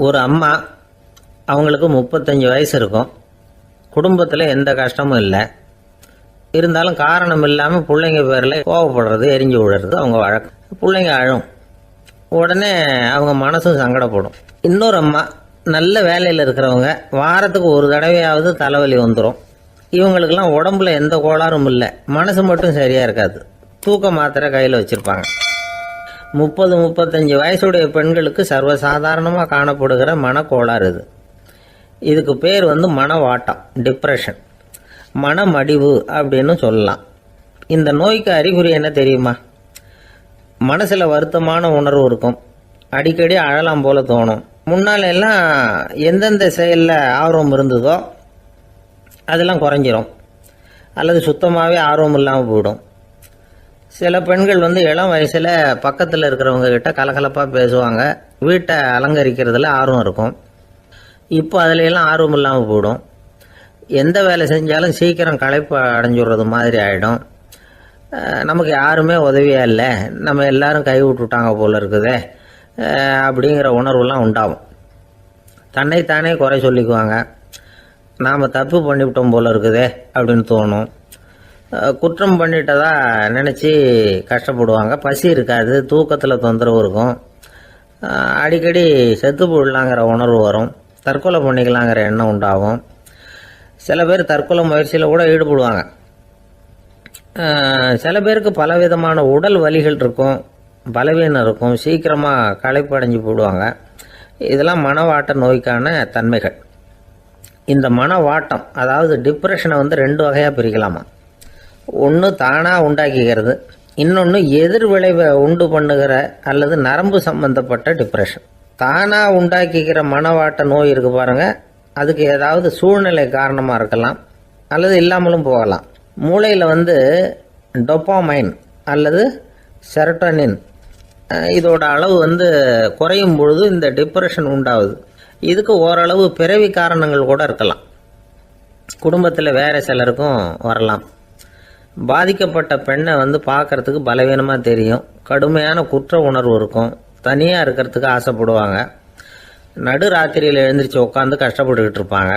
ஒரு அம்மா, அவங்களுக்கு 35 வயசு இருக்கும். குடும்பத்தில் எந்த கஷ்டமும் இல்லை. இருந்தாலும் காரணம் இல்லாமல் பிள்ளைங்க பேரில் கோவப்படுறது, எரிஞ்சு விடுறது அவங்க வழக்கம். பிள்ளைங்க அழும். உடனே அவங்க மனசும் சங்கடப்படும். இன்னொரு அம்மா, நல்ல வேலையில் இருக்கிறவங்க, வாரத்துக்கு ஒரு தடவையாவது தலைவலி வந்துடும். இவங்களுக்கெல்லாம் உடம்புல எந்த கோளாறும் இல்லை, மனசு மட்டும் சரியாக இருக்காது. தூக்க மாத்திரை கையில் வச்சுருப்பாங்க. 30-35 வயசுடைய பெண்களுக்கு சர்வசாதாரணமாக காணப்படுகிற மனக்கோளாறு இது. இதுக்கு பேர் மனவாட்டம், டிப்ரெஷன், மனமடிவு அப்படின்னு சொல்லலாம். இந்த நோய்க்கு அறிகுறி என்ன தெரியுமா? மனசில் வருத்தமான உணர்வு இருக்கும். அடிக்கடி அழலாம் போல தோணும். முன்னால் எல்லாம் எந்தெந்த செயலில் ஆர்வம் இருந்ததோ அதெல்லாம் குறைஞ்சிரும், அல்லது சுத்தமாகவே ஆர்வம் இல்லாமல் போயிடும். சில பெண்கள் இளம் வயசில் பக்கத்தில் இருக்கிறவங்க கிட்ட கலகலப்பாக பேசுவாங்க, வீட்டை அலங்கரிக்கிறதுல ஆர்வம் இருக்கும். இப்போ அதுலையெல்லாம் ஆர்வம் இல்லாமல் போயிடும். எந்த வேலை செஞ்சாலும் சீக்கிரம் களைப்பு அடைஞ்சுடுறது மாதிரி ஆகிடும். நமக்கு யாருமே உதவியாக இல்லை, நம்ம எல்லாரும் கை விட்டுட்டாங்க போல இருக்குதே அப்படிங்கிற உணர்வுலாம் உண்டாகும். தன்னைத்தானே குறை சொல்லிக்குவாங்க. நாம் தப்பு பண்ணிவிட்டோம் போல இருக்குதே அப்படின்னு தோணும். குற்றம் பண்ணிட்டதா நினச்சி கஷ்டப்படுவாங்க. பசி இருக்காது, தூக்கத்தில் தொந்தரவு இருக்கும். அடிக்கடி செத்து போடலாங்கிற உணர்வு வரும். தற்கொலை பண்ணிக்கலாங்கிற எண்ணம் உண்டாகும். சில பேர் தற்கொலை முயற்சியில் கூட ஈடுபடுவாங்க. சில பேருக்கு பலவிதமான உடல் வலிகள் இருக்கும், பலவீனம் இருக்கும், சீக்கிரமாக களைப்படைஞ்சு போடுவாங்க. இதெல்லாம் மனவாட்ட நோய்க்கான தன்மைகள். இந்த மனவாட்டம், அதாவது டிப்ரெஷனை 2 வகையாக பிரிக்கலாமா. ஒன்று தானாக உண்டாக்கிக்கிறது, இன்னொன்று எதிர் விளைவை உண்டு பண்ணுகிற அல்லது நரம்பு சம்பந்தப்பட்ட டிப்ரெஷன். தானாக உண்டாக்கிக்கிற மனவாட்ட நோய் இருக்குது பாருங்கள், அதுக்கு ஏதாவது சூழ்நிலை காரணமாக இருக்கலாம், அல்லது இல்லாமலும் போகலாம். மூளையில் டொப்பாமைன் அல்லது செரட்டோனின் இதோட அளவு குறையும் பொழுது இந்த டிப்ரெஷன் உண்டாகுது. இதுக்கு ஓரளவு பிறவி காரணங்கள் கூட இருக்கலாம். குடும்பத்தில் வேறு சிலருக்கும் வரலாம். பாதிக்கப்பட்ட பெண்ணை பார்க்கறதுக்கு பலவீனமாக தெரியும். கடுமையான குற்ற உணர்வு இருக்கும். தனியாக இருக்கிறதுக்கு ஆசைப்படுவாங்க. நடு ராத்திரியில் எழுந்திரிச்சு உட்காந்து கஷ்டப்பட்டுக்கிட்டு இருப்பாங்க.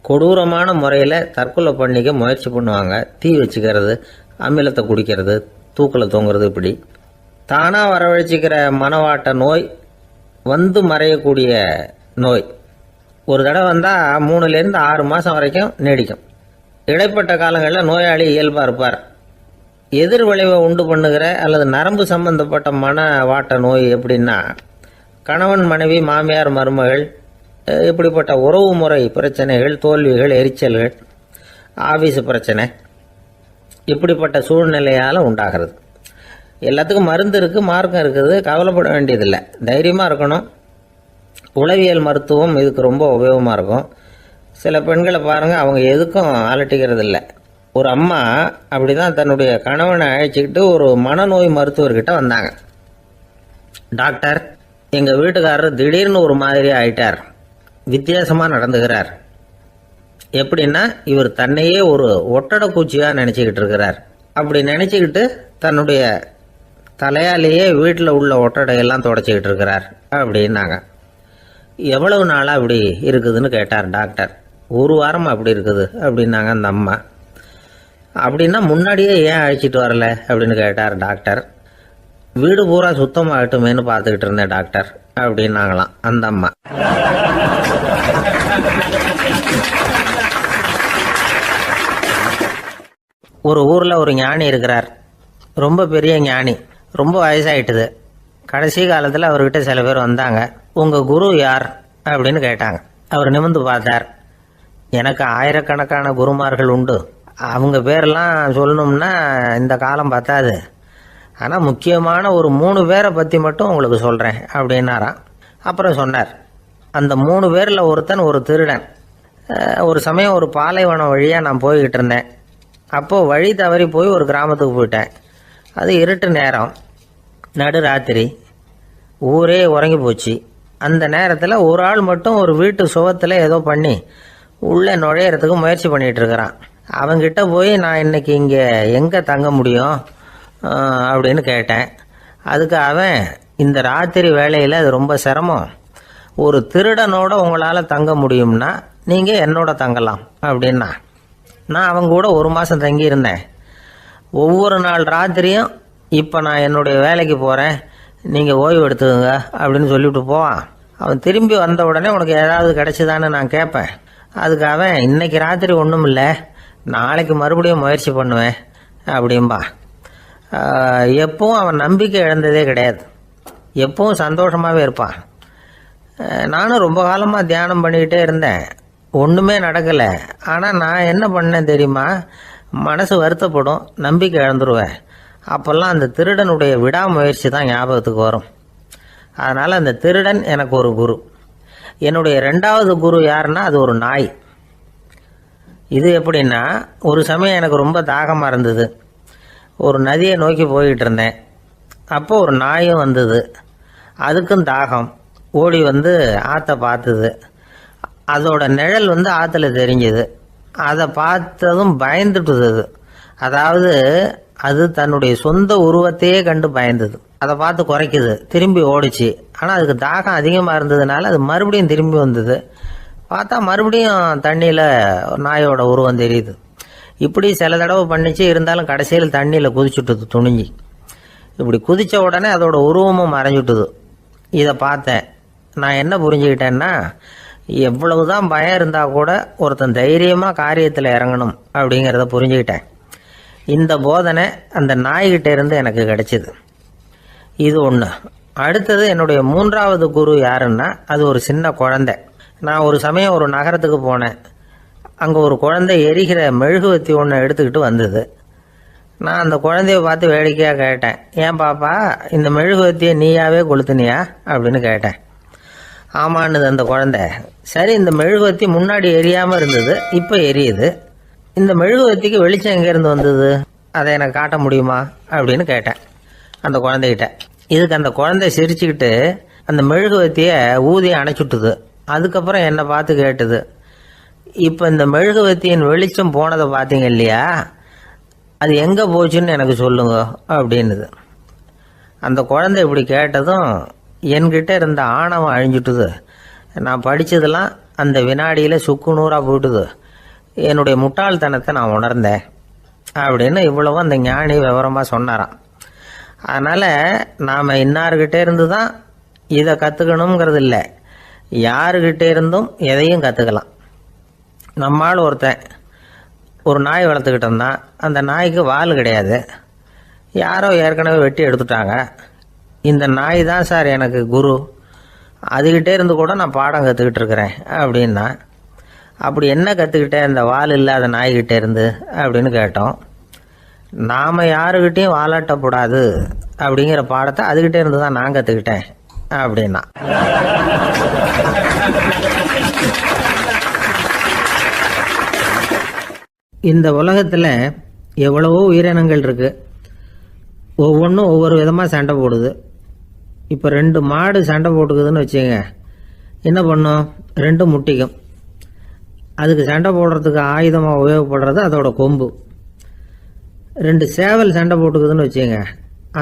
கொடூரமான முறையில் தற்கொலை பண்ணிக்க முயற்சி பண்ணுவாங்க. தீ வச்சுக்கிறது, அமிலத்தை குடிக்கிறது, தூக்கில் தொங்குறது. இப்படி தானாக வரவழைச்சிக்கிற மனவாட்ட நோய் மறையக்கூடிய நோய். ஒரு தடவை வந்தால் 3லேருந்து 6 மாதம் வரைக்கும் நீடிக்கும். இடைப்பட்ட காலங்களில் நோயாளி இயல்பாக இருப்பார். எதிர் விளைவை உண்டு பண்ணுகிற அல்லது நரம்பு சம்பந்தப்பட்ட மனவாட்ட நோய் எப்படின்னா, கணவன் மனைவி, மாமியார் மருமகள், இப்படிப்பட்ட உறவு முறை பிரச்சனைகள், தோல்விகள், எரிச்சல்கள், ஆஃபீஸு பிரச்சனை, இப்படிப்பட்ட சூழ்நிலையால் உண்டாகிறது. எல்லாத்துக்கும் மருந்து இருக்குது, மார்க்கம் இருக்குது, கவலைப்பட வேண்டியதில்லை, தைரியமாக இருக்கணும். உளவியல் மருத்துவம் இதுக்கு ரொம்ப உபயோகமாக இருக்கும். சில பெண்களை பாருங்கள், அவங்க எதுக்கும் அலட்டிக்கிறது இல்லை. ஒரு அம்மா அப்படி தான் தன்னுடைய கணவனை அழைச்சிக்கிட்டு ஒரு மனநோய் மருத்துவர்கிட்ட வந்தாங்க. டாக்டர், எங்கள் வீட்டுக்காரர் திடீர்னு ஒரு மாதிரி ஆயிட்டார், வித்தியாசமாக நடந்துகிறார். எப்படின்னா, இவர் தன்னையே ஒரு ஒட்டடை பூச்சியாக நினச்சிக்கிட்டு இருக்கிறார். அப்படி நினச்சிக்கிட்டு தன்னுடைய தலையாலேயே வீட்டில் உள்ள ஒட்டடையெல்லாம் தொடச்சிக்கிட்டு இருக்கிறார் அப்படின்னாங்க. எவ்வளவு நாளாக அப்படி இருக்குதுன்னு கேட்டார் டாக்டர். 1 வாரமாக அப்படி இருக்குது அப்படின்னாங்க அந்த அம்மா. அப்படின்னா முன்னாடியே ஏன் அழைச்சிட்டு வரல அப்படின்னு கேட்டார் டாக்டர். வீடு பூரா சுத்தமாகட்டுமேனு பார்த்துக்கிட்டு இருந்தேன் டாக்டர் அப்படின்னாங்களாம் அந்த அம்மா. ஒரு ஊரில் ஒரு ஞானி இருக்கிறார். ரொம்ப பெரிய ஞானி, ரொம்ப வயசாயிட்டுது. கடைசி காலத்தில் அவர்கிட்ட சில பேர் வந்தாங்க. உங்கள் குரு யார் அப்படின்னு கேட்டாங்க. அவர் நிமிர்ந்து பார்த்தார். எனக்கு ஆயிரக்கணக்கான குருமார்கள் உண்டு, அவங்க பேரெல்லாம் சொல்லணும்னா இந்த காலம் பத்தாது. ஆனால் முக்கியமான ஒரு 3 பேரை பற்றி மட்டும் உங்களுக்கு சொல்கிறேன் அப்படின்னாராம். அப்புறம் சொன்னார், அந்த 3 பேரில் ஒருத்தன் ஒரு திருடன். ஒரு சமயம் ஒரு பாலைவனம் வழியாக நான் போய்கிட்டு இருந்தேன். அப்போது வழி தவறி போய் ஒரு கிராமத்துக்கு போயிட்டேன். அது இருட்டு நேரம், நடு ராத்திரி, ஊரே உறங்கி போச்சு. அந்த நேரத்தில் ஒரு ஆள் மட்டும் ஒரு வீட்டு சுவத்தில் ஏதோ பண்ணி உள்ளே நுழையிறதுக்கு முயற்சி பண்ணிகிட்டு இருக்கிறான். அவங்கிட்ட போய் நான் இன்னைக்கு இங்கே எங்கே தங்க முடியும் அப்படின்னு கேட்டேன். அதுக்கு அவன், இந்த ராத்திரி வேளையில் அது ரொம்ப சிரமம், ஒரு திருடனோட உங்களால் தங்க முடியும்னா நீங்கள் என்னோட தங்கலாம் அப்படின்னா. நான் அவங்க கூட 1 மாதம் தங்கியிருந்தேன். ஒவ்வொரு நாள் ராத்திரியும் இப்போ நான் என்னுடைய வேலைக்கு போகிறேன், நீங்கள் ஓய்வு எடுத்துக்கோங்க அப்படின்னு சொல்லிவிட்டு போவான். அவன் திரும்பி வந்த உடனே உனக்கு ஏதாவது கிடைச்சிதான்னு நான் கேட்பேன். அதுக்கு அவன் இன்னைக்கு ராத்திரி ஒன்றும் இல்லை, நாளைக்கு மறுபடியும் முயற்சி பண்ணுவேன் அப்படின்பா. எப்பவும் அவன் நம்பிக்கை இழந்ததே கிடையாது, எப்பவும் சந்தோஷமாகவே இருப்பான். நானும் ரொம்ப காலமாக தியானம் பண்ணிக்கிட்டே இருந்தேன், ஒன்றுமே நடக்கலை. ஆனால் நான் என்ன பண்ணேன் தெரியுமா, மனசு வருத்தப்படும், நம்பிக்கை இழந்துருவேன். அப்போல்லாம் அந்த திருடனுடைய விடாமுயற்சி தான் ஞாபகத்துக்கு வரும். அதனால் அந்த திருடன் எனக்கு ஒரு குரு. என்னுடைய 2வது குரு யாருன்னா அது ஒரு நாய். இது எப்படின்னா, ஒரு சமயம் எனக்கு ரொம்ப தாகமாக இருந்தது. ஒரு நதியை நோக்கி போய்கிட்டு இருந்தேன். அப்போ ஒரு நாயும் வந்தது, அதுக்கும் தாகம். ஓடி வந்து ஆற்றை பார்த்துது. அதோட நிழல் வந்து ஆற்றுல தெரிஞ்சுது. அதை பார்த்ததும் பயந்துட்டுது. அதாவது அது தன்னுடைய சொந்த உருவத்தையே கண்டு பயந்தது. அதை பார்த்து குறைக்குது, திரும்பி ஓடிச்சு. ஆனால் அதுக்கு தாகம் அதிகமாக இருந்ததுனால அது மறுபடியும் திரும்பி வந்தது. பார்த்தா மறுபடியும் தண்ணியில் நாயோட உருவம் தெரியுது. இப்படி சில தடவை பண்ணிச்சு. இருந்தாலும் கடைசியில் தண்ணியில் குதிச்சுட்டுது துணிஞ்சி. இப்படி குதித்த உடனே அதோட உருவமும் மறைஞ்சுட்டுது. இதை பார்த்தேன். நான் என்ன புரிஞ்சுக்கிட்டேன்னா, எவ்வளவுதான் பயம் இருந்தால் கூட ஒருத்தன் தைரியமாக காரியத்தில் இறங்கணும் அப்படிங்கிறத புரிஞ்சுக்கிட்டேன். இந்த போதனை அந்த நாய்கிட்ட இருந்து எனக்கு கிடைச்சிது. இது ஒன்று. அடுத்தது என்னுடைய 3வது குரு யாருன்னா அது ஒரு சின்ன குழந்தை. நான் ஒரு சமயம் ஒரு நகரத்துக்கு போனேன். அங்கே ஒரு குழந்தை எரிகிற மெழுகுவத்தி ஒன்று எடுத்துக்கிட்டு வந்தது. நான் அந்த குழந்தைய பார்த்து வேடிக்கையாக கேட்டேன், ஏன் பாப்பா இந்த மெழுகுவத்தியை நீயாவே கொளுத்துனியா அப்படின்னு கேட்டேன். ஆமான்னுது அந்த குழந்தை. சரி, இந்த மெழுகுவத்தி முன்னாடி எரியாமல் இருந்தது, இப்போ எரியுது. இந்த மெழுகுவத்திக்கு வெளிச்சம் எங்கேருந்து வந்தது, அதை எனக்கு காட்ட முடியுமா அப்படின்னு கேட்டேன் அந்த குழந்தைகிட்ட. இதுக்கு அந்த குழந்தை சிரிச்சுக்கிட்டு அந்த மெழுகுவத்தியை ஊதி அணைச்சுட்டுது. அதுக்கப்புறம் என்னை பார்த்து கேட்டுது, இப்போ இந்த மெழுகுவத்தியின் வெளிச்சம் போனதை பார்த்தீங்க இல்லையா, அது எங்கே போச்சுன்னு எனக்கு சொல்லுங்க அப்படின்னுது. அந்த குழந்தை இப்படி கேட்டதும் என்கிட்ட இருந்த ஆணவம் அழிஞ்சுட்டுது. நான் படித்ததெல்லாம் அந்த வினாடியில் சுக்கு நூறாக போயிட்டுது. என்னுடைய முட்டாள்தனத்தை நான் உணர்ந்தேன் அப்படின்னு இவ்வளவும் அந்த ஞானி விவரமாக சொன்னாராம். அதனால் நாம் இன்னார்கிட்ட இருந்து தான் இதை கற்றுக்கணுங்கிறது இல்லை, யாருக்கிட்டே இருந்தும் எதையும் கற்றுக்கலாம். நம்மால் ஒருத்தன் ஒரு நாய் வளர்த்துக்கிட்டோம்னா அந்த நாய்க்கு வால் கிடையாது, யாரோ ஏற்கனவே வெட்டி எடுத்துட்டாங்க. இந்த நாய் தான் சார் எனக்கு குரு, அதுகிட்டே இருந்து கூட நான் பாடம் கற்றுக்கிட்டு இருக்கிறேன் அப்படின்னா. அப்படி என்ன கற்றுக்கிட்டேன் இந்த வால் இல்லாத நாய்கிட்டே இருந்து அப்படின்னு கேட்டோம். நாம் யாருக்கிட்டையும் வாலாட்டக்கூடாது அப்படிங்கிற பாடத்தை அதுகிட்டே இருந்து தான் நான் கற்றுக்கிட்டேன் அப்படின்னா. இந்த உலகத்தில் எவ்வளவோ உயிரினங்கள் இருக்குது, ஒவ்வொன்றும் ஒவ்வொரு விதமாக சண்டை போடுது. இப்போ 2 மாடு சண்டை போட்டுக்குதுன்னு வச்சுங்க, என்ன பண்ணும், 2 முட்டிக்கும். அதுக்கு சண்டை போடுறதுக்கு ஆயுதமாக உபயோகப்படுறது அதோட கொம்பு. 2 சேவல் சண்டை போட்டுக்குதுன்னு வச்சுங்க,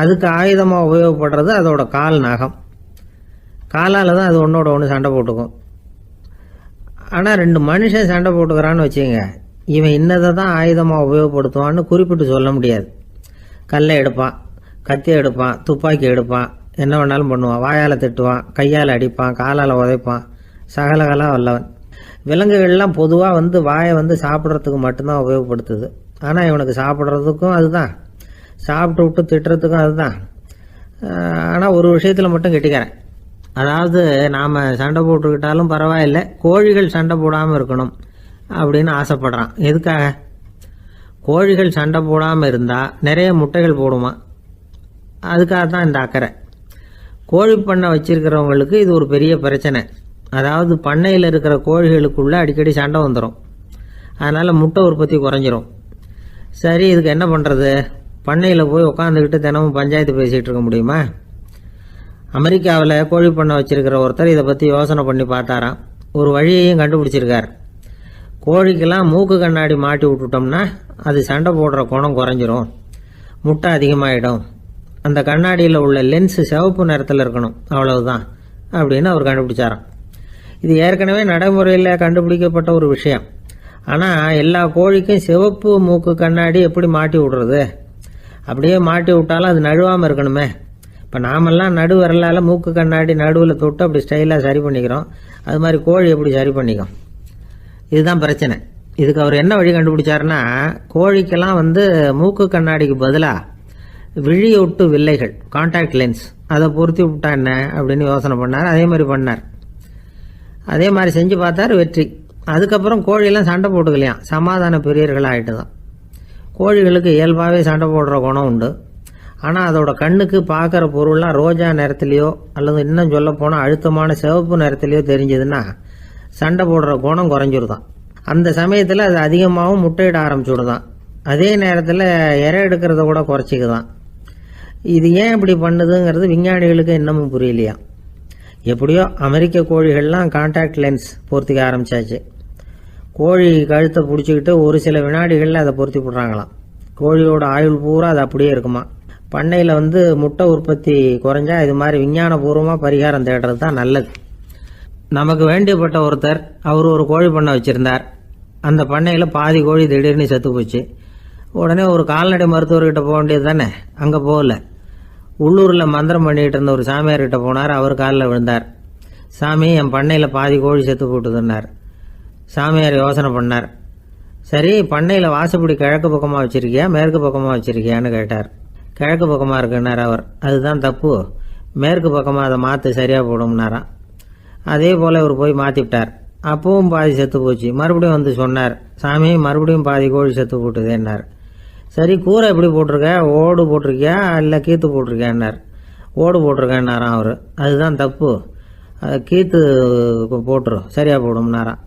அதுக்கு ஆயுதமாக உபயோகப்படுறது அதோட கால் நகம். காலால் தான் அது ஒன்றோட ஒன்று சண்டை போட்டுக்கும். ஆனால் 2 மனுஷன் சண்டை போட்டுக்கிறான்னு வச்சுங்க, இவன் இன்னதை தான் ஆயுதமாக உபயோகப்படுத்துவான்னு குறிப்பிட்டு சொல்ல முடியாது. கல்லை எடுப்பான், கத்தி எடுப்பான், துப்பாக்கி எடுப்பான், என்ன வேணாலும் பண்ணுவான். வாயால் திட்டுவான், கையால் அடிப்பான், காலால் உதைப்பான், சகலகலாக வல்லவன். விலங்குகள்லாம் பொதுவாக வாயை சாப்பிட்றதுக்கு மட்டும்தான் உபயோகப்படுத்துது. ஆனால் இவனுக்கு சாப்பிட்றதுக்கும் அதுதான், சாப்பிட்டு விட்டு திட்டுறதுக்கும் அதுதான். ஆனால் ஒரு விஷயத்தில் மட்டும் கெட்டிக்கிறேன். அதாவது நாம் சண்டை போட்டுக்கிட்டாலும் பரவாயில்லை, கோழிகள் சண்டை போடாமல் இருக்கணும் அப்படின்னு ஆசைப்படுறான். எதுக்காக? கோழிகள் சண்டை போடாமல் இருந்தால் நிறைய முட்டைகள் போடுமா, அதுக்காக தான் இந்த அக்கறை. கோழி பண்ணை வச்சிருக்கிறவங்களுக்கு இது ஒரு பெரிய பிரச்சனை. அதாவது பண்ணையில் இருக்கிற கோழிகளுக்குள்ளே அடிக்கடி சண்டை வந்துடும், அதனால் முட்டை உற்பத்தி குறைஞ்சிரும். சரி, இதுக்கு என்ன பண்ணுறது? பண்ணையில் போய் உட்காந்துக்கிட்டு தினமும் பஞ்சாயத்து பேசிகிட்டு இருக்க முடியுமா? அமெரிக்காவில் கோழி பண்ணை வச்சிருக்கிற ஒருத்தர் இதை பற்றி யோசனை பண்ணி பார்த்தாராம். ஒரு வழியையும் கண்டுபிடிச்சிருக்கார். கோழிக்கெல்லாம் மூக்கு கண்ணாடி மாட்டி விட்டுட்டோம்னா அது சண்டை போடுற குணம் குறைஞ்சிரும், முட்டை அதிகமாகிடும். அந்த கண்ணாடியில் உள்ள லென்ஸு சிவப்பு நிறத்தில் இருக்கணும், அவ்வளவுதான் அப்படின்னு அவர் கண்டுபிடிச்சாராம். இது ஏற்கனவே நடைமுறையில் கண்டுபிடிக்கப்பட்ட ஒரு விஷயம். ஆனால் எல்லா கோழிக்கும் சிவப்பு மூக்கு கண்ணாடி எப்படி மாட்டி விடுறது? அப்படியே மாட்டி விட்டாலும் அது நழுவாமல் இருக்கணுமே. இப்போ நாமெல்லாம் நடு விரலால் மூக்கு கண்ணாடி நடுவில் தொட்டு அப்படி ஸ்டைலாக சரி பண்ணிக்கிறோம். அது மாதிரி கோழி எப்படி சரி பண்ணிக்கும்? இதுதான் பிரச்சனை. இதுக்கு அவர் என்ன வழி கண்டுபிடிச்சாருன்னா, கோழிக்கெல்லாம் மூக்கு கண்ணாடிக்கு பதிலாக விழியொட்டு வில்லைகள், கான்டாக்ட் லென்ஸ், அதை பொருத்தி விட்டா என்ன அப்படின்னு யோசனை பண்ணார். அதே மாதிரி பண்ணார். அதே மாதிரி செஞ்சு பார்த்தார், வெற்றி. அதுக்கப்புறம் கோழியெல்லாம் சண்டை போட்டுக்கலையாம், சமாதான பிரியர்கள் ஆகிட்டு தான். கோழிகளுக்கு இயல்பாகவே சண்டை போடுற குணம் உண்டு. ஆனால் அதோட கண்ணுக்கு பார்க்குற பொருள்லாம் ரோஜா நிறத்துலையோ அல்லது இன்னும் சொல்ல போனால் அழுத்தமான சிவப்பு நிறத்துலையோ தெரிஞ்சதுன்னா சண்டை போடுற குணம் குறைஞ்சிருதான். அந்த சமயத்தில் அது அதிகமாகவும் முட்டையிட ஆரம்பிச்சுடுதான். அதே நேரத்தில் இறை எடுக்கிறத கூட குறைச்சிக்குதான். இது ஏன் இப்படி பண்ணுதுங்கிறது விஞ்ஞானிகளுக்கு இன்னமும் புரியலையா. எப்படியோ அமெரிக்க கோழிகள்லாம் கான்டாக்ட் லென்ஸ் பொருத்திக்க ஆரம்பித்தாச்சு. கோழி கழுத்தை பிடிச்சிக்கிட்டு ஒரு சில வினாடிகளில் அதை பொருத்தி போடுறாங்களாம். கோழியோட ஆயுள் பூரா அது அப்படியே இருக்குமா. பண்ணையில் முட்டை உற்பத்தி குறைஞ்சா இது மாதிரி விஞ்ஞானபூர்வமாக பரிகாரம் தேடுறது தான் நல்லது. நமக்கு வேண்டியப்பட்ட ஒருத்தர், அவர் ஒரு கோழி பண்ணை வச்சுருந்தார். அந்த பண்ணையில் பாதி கோழி திடீர்னு செத்து போச்சு. உடனே ஒரு கால்நடை மருத்துவர்கிட்ட போக வேண்டியது தானே. அங்கே போகல. உள்ளூரில் மந்திரம் பண்ணிகிட்டு இருந்த ஒரு சாமியார்கிட்ட போனார். அவர் காலில் விழுந்தார். சாமி, என் பண்ணையில் பாதி கோழி செத்து போட்டுதுன்னார். சாமியார் யோசனை பண்ணார். சரி, பண்ணையில் வாசப்படி கிழக்கு பக்கமாக வச்சுருக்கியா மேற்கு பக்கமாக வச்சுருக்கியான்னு கேட்டார். கிழக்கு பக்கமாக இருக்குன்னார் அவர். அதுதான் தப்பு, மேற்கு பக்கமாக அதை மாற்று சரியாக போடும்னாராம். அதே போல் அவர் போய் மாற்றிவிட்டார். அப்பவும் பாதி செத்து போச்சு. மறுபடியும் சொன்னார், சாமி மறுபடியும் பாதி கோழி செத்து போட்டுதேன்னார். சரி, கூரை எப்படி போட்டிருக்க? ஓடு போட்டிருக்கியா இல்லை கீத்து போட்டிருக்கியான்னார். ஓடு போட்டிருக்கேன்னாராம் அவர். அதுதான் தப்பு, கீத்து போட்டுரும் சரியாக போடும்னாராம்.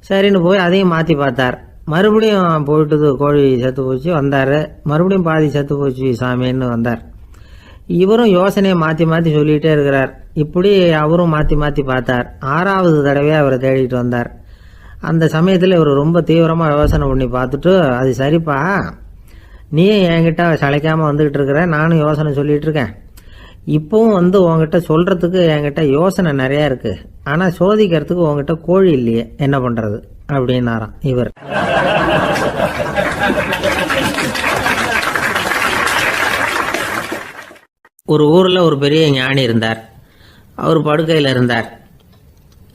சரின்னு போய் அதையும் மாற்றி பார்த்தார். மறுபடியும் போயிட்டுது, கோழி செத்து போச்சு. வந்தார். மறுபடியும் பாதி செத்து போச்சு சாமின்னு வந்தார். இவரும் யோசனையை மாற்றி மாற்றி சொல்லிகிட்டே இருக்கிறார். இப்படி அவரும் மாற்றி மாற்றி பார்த்தார். 6வது தடவையாக அவரை தேடிட்டு வந்தார். அந்த சமயத்தில் இவர் ரொம்ப தீவிரமாக யோசனை பண்ணி பார்த்துட்டு, அது சரிப்பா, நீ என்கிட்ட சளைக்காமல் வந்துக்கிட்டு இருக்கிற, நானும் யோசனை சொல்லிகிட்டு இருக்கேன். இப்போவும் உங்ககிட்ட சொல்கிறதுக்கு என்கிட்ட யோசனை நிறையா இருக்குது. ஆனால் சோதிக்கிறதுக்கு உங்ககிட்ட கோழி இல்லையே, என்ன பண்ணுறது அப்படின்னாராம் இவர். ஒரு ஊரில் ஒரு பெரிய ஞானி இருந்தார். அவர் படுக்கையில் இருந்தார்.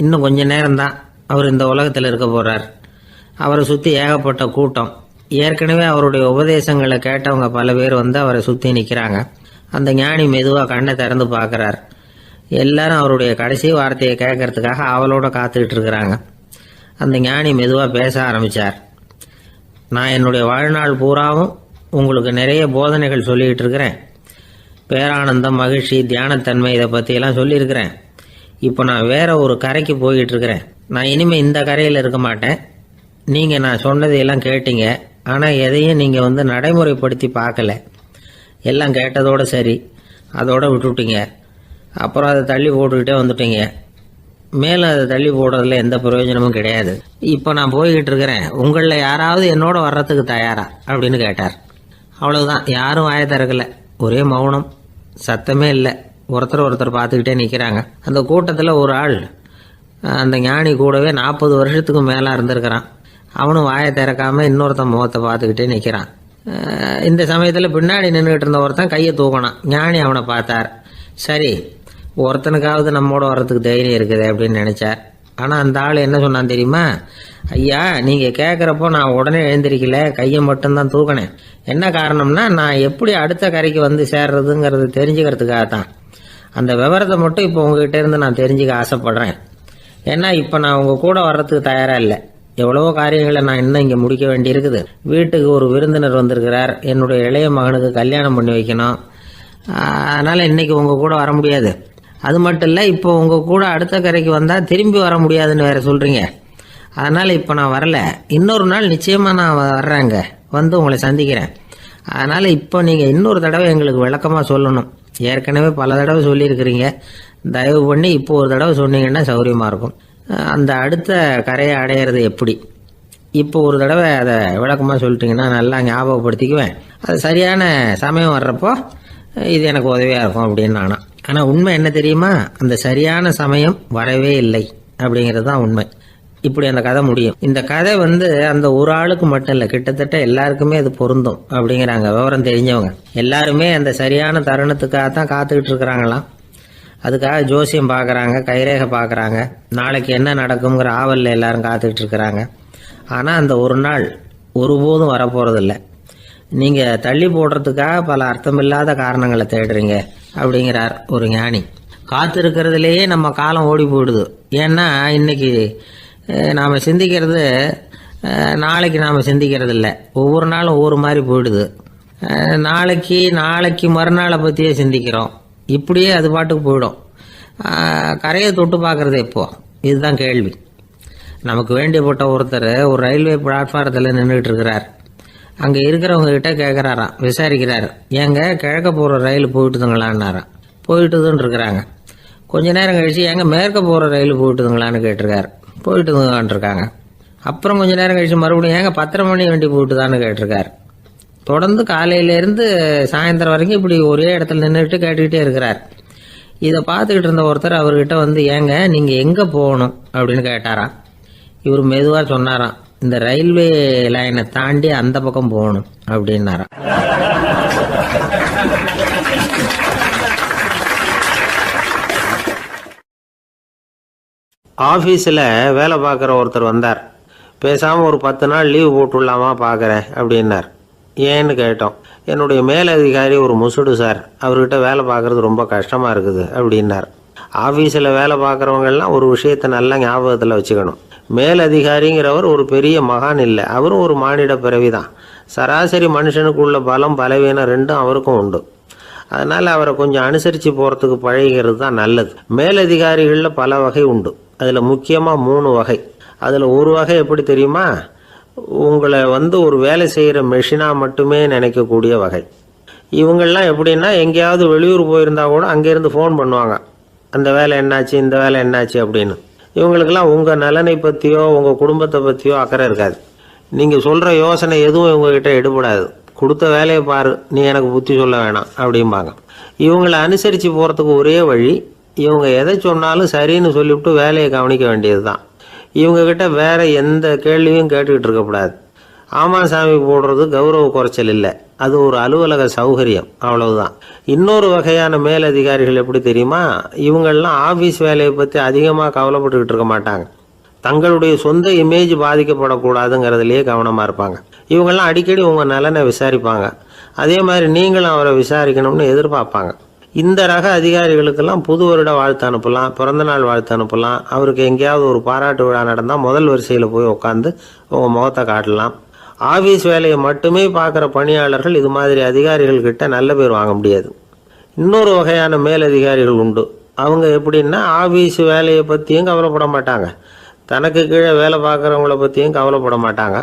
இன்னும் கொஞ்ச நேரம்தான் அவர் இந்த உலகத்தில் இருக்க போகிறார். அவரை சுற்றி ஏகப்பட்ட கூட்டம். ஏற்கனவே அவருடைய உபதேசங்களை கேட்டவங்க பல பேர் அவரை சுற்றி நிற்கிறாங்க. அந்த ஞானி மெதுவாக கண்ணை திறந்து பார்க்குறார். எல்லாரும் அவருடைய கடைசி வார்த்தையை கேட்கறதுக்காக அவளோட காத்துக்கிட்டு இருக்கிறாங்க. அந்த ஞானி மெதுவாக பேச ஆரம்பித்தார். நான் என்னுடைய வாழ்நாள் பூராவும் உங்களுக்கு நிறைய போதனைகள் சொல்லிக்கிட்டு இருக்கிறேன். பேரானந்தம், மகிழ்ச்சி, தியானத்தன்மை, இதை பற்றியெல்லாம் சொல்லியிருக்கிறேன். இப்போ நான் வேற ஒரு கரைக்கு போய்கிட்டு இருக்கிறேன். நான் இனிமேல் இந்த கரையில் இருக்க மாட்டேன். நீங்கள் நான் சொன்னதையெல்லாம் கேட்டீங்க, ஆனால் எதையும் நீங்கள் நடைமுறைப்படுத்தி பார்க்கல. எல்லாம் கேட்டதோடு சரி, அதோட விட்டுவிட்டீங்க. அப்புறம் அதை தள்ளி போட்டுக்கிட்டே வந்துட்டீங்க. மேலும் அதை தள்ளி போடுறதுல எந்த பிரயோஜனமும் கிடையாது. இப்போ நான் போய்கிட்டு இருக்கிறேன். உங்களில் யாராவது என்னோட வர்றதுக்கு தயாரா அப்படின்னு கேட்டார். அவ்வளவுதான், யாரும் வாயை திறக்கல. ஒரே மௌனம், சத்தமே இல்லை. ஒருத்தர் பார்த்துக்கிட்டே நிற்கிறாங்க. அந்த கூட்டத்தில் ஒரு ஆள் அந்த ஞானி கூடவே 40 வருஷத்துக்கு மேலே இருந்திருக்கிறான். அவனும் வாயை திறக்காம இன்னொருத்தன் முகத்தை பார்த்துக்கிட்டே நிற்கிறான். இந்த சமயத்தில் பின்னாடி நின்றுக்கிட்டு இருந்த ஒருத்தன் கையை தூக்கினான். ஞானி அவனை பார்த்தார். சரி, ஒருத்தனுக்காவது நம்மோட வர்றதுக்கு தைரியம் இருக்குது அப்படின்னு நினைச்சார். ஆனால் அந்த ஆள் என்ன சொன்னான் தெரியுமா? ஐயா, நீங்கள் கேட்குறப்போ நான் உடனே எழுந்திருக்கல, கையை மட்டும்தான் தூக்கினேன். என்ன காரணம்னா, நான் எப்படி அடுத்த கரைக்கு சேர்றதுங்கிறது தெரிஞ்சுக்கிறதுக்காக தான். அந்த விவரத்தை மட்டும் இப்போ உங்ககிட்ட இருந்து நான் தெரிஞ்சுக்க ஆசைப்படுறேன். ஏன்னா இப்போ நான் உங்கள் கூட வர்றதுக்கு தயாராக இல்லை. எவ்வளவோ காரியங்களை நான் இன்னும் இங்கே முடிக்க வேண்டியிருக்குது. வீட்டுக்கு ஒரு விருந்தினர் வந்திருக்கிறார். என்னுடைய இளைய மகனுக்கு கல்யாணம் பண்ணி வைக்கணும். அதனால் இன்றைக்கி உங்கள் கூட வர முடியாது. அது மட்டும் இல்லை, இப்போ உங்கள் கூட அடுத்த கரைக்கு வந்தால் திரும்பி வர முடியாதுன்னு வேறு சொல்கிறீங்க. அதனால் இப்போ நான் வரலை. இன்னொரு நாள் நிச்சயமாக நான் வர்றேங்க, உங்களை சந்திக்கிறேன். அதனால் இப்போ நீங்கள் இன்னொரு தடவை எங்களுக்கு விளக்கமாக சொல்லணும். ஏற்கனவே பல தடவை சொல்லியிருக்கிறீங்க. தயவு பண்ணி இப்போ ஒரு தடவை சொன்னீங்கன்னா சௌகரியமாக இருக்கும். அந்த அடுத்த கரையை அடையிறது எப்படி, இப்போ ஒரு தடவை அதை விளக்கமாக சொல்லிட்டீங்கன்னா நல்லா ஞாபகப்படுத்திக்குவேன். அது சரியான சமயம் வர்றப்போ இது எனக்கு உதவியாக இருக்கும் அப்படின்னு நானா. ஆனால் உண்மை என்ன தெரியுமா? அந்த சரியான சமயம் வரவே இல்லை. அப்படிங்கிறது தான் உண்மை. இப்படி அந்த கதை முடியும். இந்த கதை அந்த ஒரு ஆளுக்கு மட்டும் இல்லை, கிட்டத்தட்ட எல்லாருக்குமே அது பொருந்தும் அப்படிங்கிறாங்க விவரம் தெரிஞ்சவங்க. எல்லாருமே அந்த சரியான தருணத்துக்காக தான் காத்துக்கிட்டு இருக்கிறாங்களாம். அதுக்காக ஜோசியம் பார்க்குறாங்க, கைரேகை பார்க்குறாங்க, நாளைக்கு என்ன நடக்குங்கிற ஆவலில் எல்லாரும் காத்துக்கிட்டு இருக்கிறாங்க. ஆனால் அந்த ஒரு நாள் ஒருபோதும் வரப்போகிறதில்ல. நீங்கள் தள்ளி போடுறதுக்காக பல அர்த்தமில்லாத காரணங்களை தேடுறீங்க அப்படிங்கிறார் ஒரு ஞானி. காத்திருக்கிறதுலேயே நம்ம காலம் ஓடி போயிடுது. ஏன்னா இன்னைக்கு நாம் சிந்திக்கிறது நாளைக்கு நாம் சிந்திக்கிறது இல்லை. ஒவ்வொரு நாளும் ஒவ்வொரு மாதிரி போயிடுது. நாளைக்கு மறுநாளை பற்றியே சிந்திக்கிறோம். இப்படியே அது பாட்டுக்கு போயிடும். கரையை தொட்டு பார்க்குறது எப்போ, இதுதான் கேள்வி. நமக்கு வேண்டியப்பட்ட ஒருத்தர் ஒரு ரயில்வே பிளாட்ஃபாரத்தில் நின்றுட்டு இருக்கிறார். அங்கே இருக்கிறவங்க கிட்ட கேட்குறாராம், விசாரிக்கிறாரு, ஏங்க கிழக்க போகிற ரயில் போயிட்டுதுங்களான்னாராம். போயிட்டுதுன்னு இருக்கிறாங்க. கொஞ்ச நேரம் கழிச்சு ஏங்க மேற்க போகிற ரயில் போயிட்டுதுங்களான்னு கேட்டிருக்காரு. போயிட்டுதுங்களான் இருக்காங்க. அப்புறம் கொஞ்ச நேரம் கழிச்சு மறுபடியும் ஏங்க 10:30 மணி வண்டி போயிட்டுதான்னு கேட்டிருக்காரு. தொடர்ந்து காலையிலேருந்து சாயந்தரம் வரைக்கும் இப்படி ஒரே இடத்துல நின்றுட்டு கேட்டுக்கிட்டே இருக்கிறார். இதை பார்த்துக்கிட்டு இருந்த ஒருத்தர் அவர்கிட்ட ஏங்க நீங்கள் எங்கே போகணும் அப்படின்னு கேட்டாராம். இவர் மெதுவாக சொன்னாராம், இந்த ரயில்வே லைனை தாண்டி அந்த பக்கம் போகணும் அப்படின்னாராம். ஆஃபீஸில் வேலை பார்க்குற ஒருத்தர் வந்தார். பேசாமல் ஒரு 10 நாள் லீவு போட்டுடலாமா பார்க்குறேன் அப்படின்னார். ஏன்னு கேட்டோம். என்னுடைய மேலதிகாரி ஒரு முசுடு சார், அவர்கிட்ட வேலை பார்க்குறது ரொம்ப கஷ்டமாக இருக்குது அப்படின்னார். ஆஃபீஸில் வேலை பார்க்குறவங்கெல்லாம் ஒரு விஷயத்தை நல்லா ஞாபகத்தில் வச்சுக்கணும். மேலதிகாரிங்கிறவர் ஒரு பெரிய மகான் இல்லை, அவரும் ஒரு மானிட பிறவி தான். சராசரி மனுஷனுக்குள்ள பலம் பலவீனம் ரெண்டும் அவருக்கும் உண்டு. அதனால் அவரை கொஞ்சம் அனுசரித்து போகிறதுக்கு பழகிறது தான் நல்லது. மேலதிகாரிகளில் பல வகை உண்டு. அதில் முக்கியமாக 3 வகை. அதில் ஒரு வகை எப்படி தெரியுமா? உங்களை ஒரு வேலை செய்கிற மெஷினாக மட்டுமே நினைக்கக்கூடிய வகை. இவங்கெல்லாம் எப்படின்னா, எங்கேயாவது வெளியூர் போயிருந்தா கூட அங்கேருந்து ஃபோன் பண்ணுவாங்க, அந்த வேலை என்னாச்சு, இந்த வேலை என்னாச்சு அப்படின்னு. இவங்களுக்கெல்லாம் உங்கள் நலனை பற்றியோ உங்கள் குடும்பத்தை பற்றியோ அக்கறை இருக்காது. நீங்கள் சொல்கிற யோசனை எதுவும் இவங்ககிட்ட எடுபடாது. கொடுத்த வேலையை பாரு, நீ எனக்கு புத்தி சொல்ல வேணாம் அப்படிம்பாங்க. இவங்களை அனுசரித்து போகிறதுக்கு ஒரே வழி, இவங்க எதை சொன்னாலும் சரின்னு சொல்லிவிட்டு வேலையை கவனிக்க வேண்டியது தான். இவங்ககிட்ட வேற எந்த கேள்வியும் கேட்டுக்கிட்டு இருக்கக்கூடாது. ஆமாம் சாமி போடுறது கௌரவ குறைச்சல் இல்லை, அது ஒரு அலுவலக சௌகரியம், அவ்வளவுதான். இன்னொரு வகையான மேலதிகாரிகள் எப்படி தெரியுமா? இவங்கெல்லாம் ஆஃபீஸ் வேலையை பற்றி அதிகமாக கவலைப்பட்டுக்கிட்டு இருக்க மாட்டாங்க. தங்களுடைய சொந்த இமேஜ் பாதிக்கப்படக்கூடாதுங்கிறதுலையே கவனமாக இருப்பாங்க. இவங்கெல்லாம் அடிக்கடி உங்கள் நலனை விசாரிப்பாங்க. அதே மாதிரி நீங்களும் அவரை விசாரிக்கணும்னு எதிர்பார்ப்பாங்க. இந்த ரக அதிகாரிகளுக்கெல்லாம் புது வருட வாழ்த்து அனுப்பலாம், பிறந்தநாள் வாழ்த்து அனுப்பலாம். அவருக்கு எங்கேயாவது ஒரு பாராட்டு விழா நடந்தால் முதல் வரிசையில் போய் உட்காந்து உங்கள் முகத்தை காட்டலாம். ஆஃபீஸ் வேலையை மட்டுமே பார்க்குற பணியாளர்கள் இது மாதிரி அதிகாரிகள்கிட்ட நல்ல பேர் வாங்க முடியாது. இன்னொரு வகையான மேலதிகாரிகள் உண்டு. அவங்க எப்படின்னா, ஆஃபீஸ் வேலையை பற்றியும் கவலைப்பட மாட்டாங்க, தனக்கு கீழே வேலை பார்க்குறவங்கள பற்றியும் கவலைப்பட மாட்டாங்க.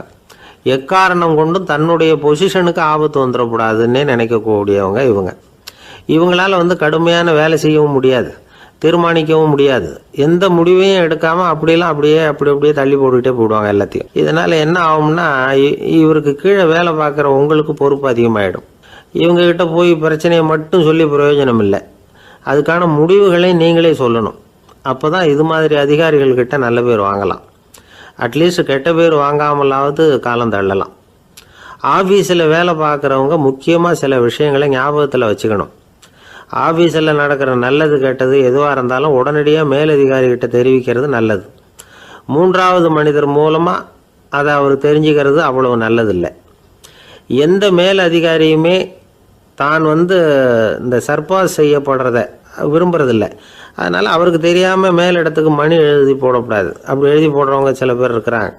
எக்காரணம் கொண்டும் தன்னுடைய பொசிஷனுக்கு ஆபத்து வந்துடக்கூடாதுன்னே நினைக்கக்கூடியவங்க இவங்க. இவங்களால் கடுமையான வேலை செய்யவும் முடியாது, தீர்மானிக்கவும் முடியாது. எந்த முடிவையும் எடுக்காமல் அப்படியே தள்ளி போட்டுக்கிட்டே போடுவாங்க எல்லாத்தையும். இதனால் என்ன ஆகும்னா, இவருக்கு கீழே வேலை பார்க்குற உங்களுக்கு பொறுப்பு அதிகமாகிடும். இவங்ககிட்ட போய் பிரச்சனையை மட்டும் சொல்லி பிரயோஜனம் இல்லை, அதுக்கான முடிவுகளை நீங்களே சொல்லணும். அப்போ தான் இது மாதிரி அதிகாரிகள்கிட்ட நல்ல பேர் வாங்கலாம். அட்லீஸ்ட் கெட்ட பேர் வாங்காமலாவது காலம் தள்ளலாம். ஆஃபீஸில் வேலை பார்க்குறவங்க முக்கியமாக சில விஷயங்களை ஞாபகத்தில் வச்சுக்கணும். ஆஃபீஸில் நடக்கிற நல்லது கெட்டது எதுவாக இருந்தாலும் உடனடியாக மேலதிகாரிகிட்ட தெரிவிக்கிறது நல்லது. 3வது மனிதர் மூலமாக அதை அவர் தெரிஞ்சுக்கிறது அவ்வளவு நல்லதில்லை. எந்த மேலதிகாரியுமே தான் இந்த சர்பாஸ் செய்யப்படுறத விரும்புறதில்லை. அதனால் அவருக்கு தெரியாமல் மேலிடத்துக்கு மணி எழுதி போடக்கூடாது. அப்படி எழுதி போடுறவங்க சில பேர் இருக்கிறாங்க.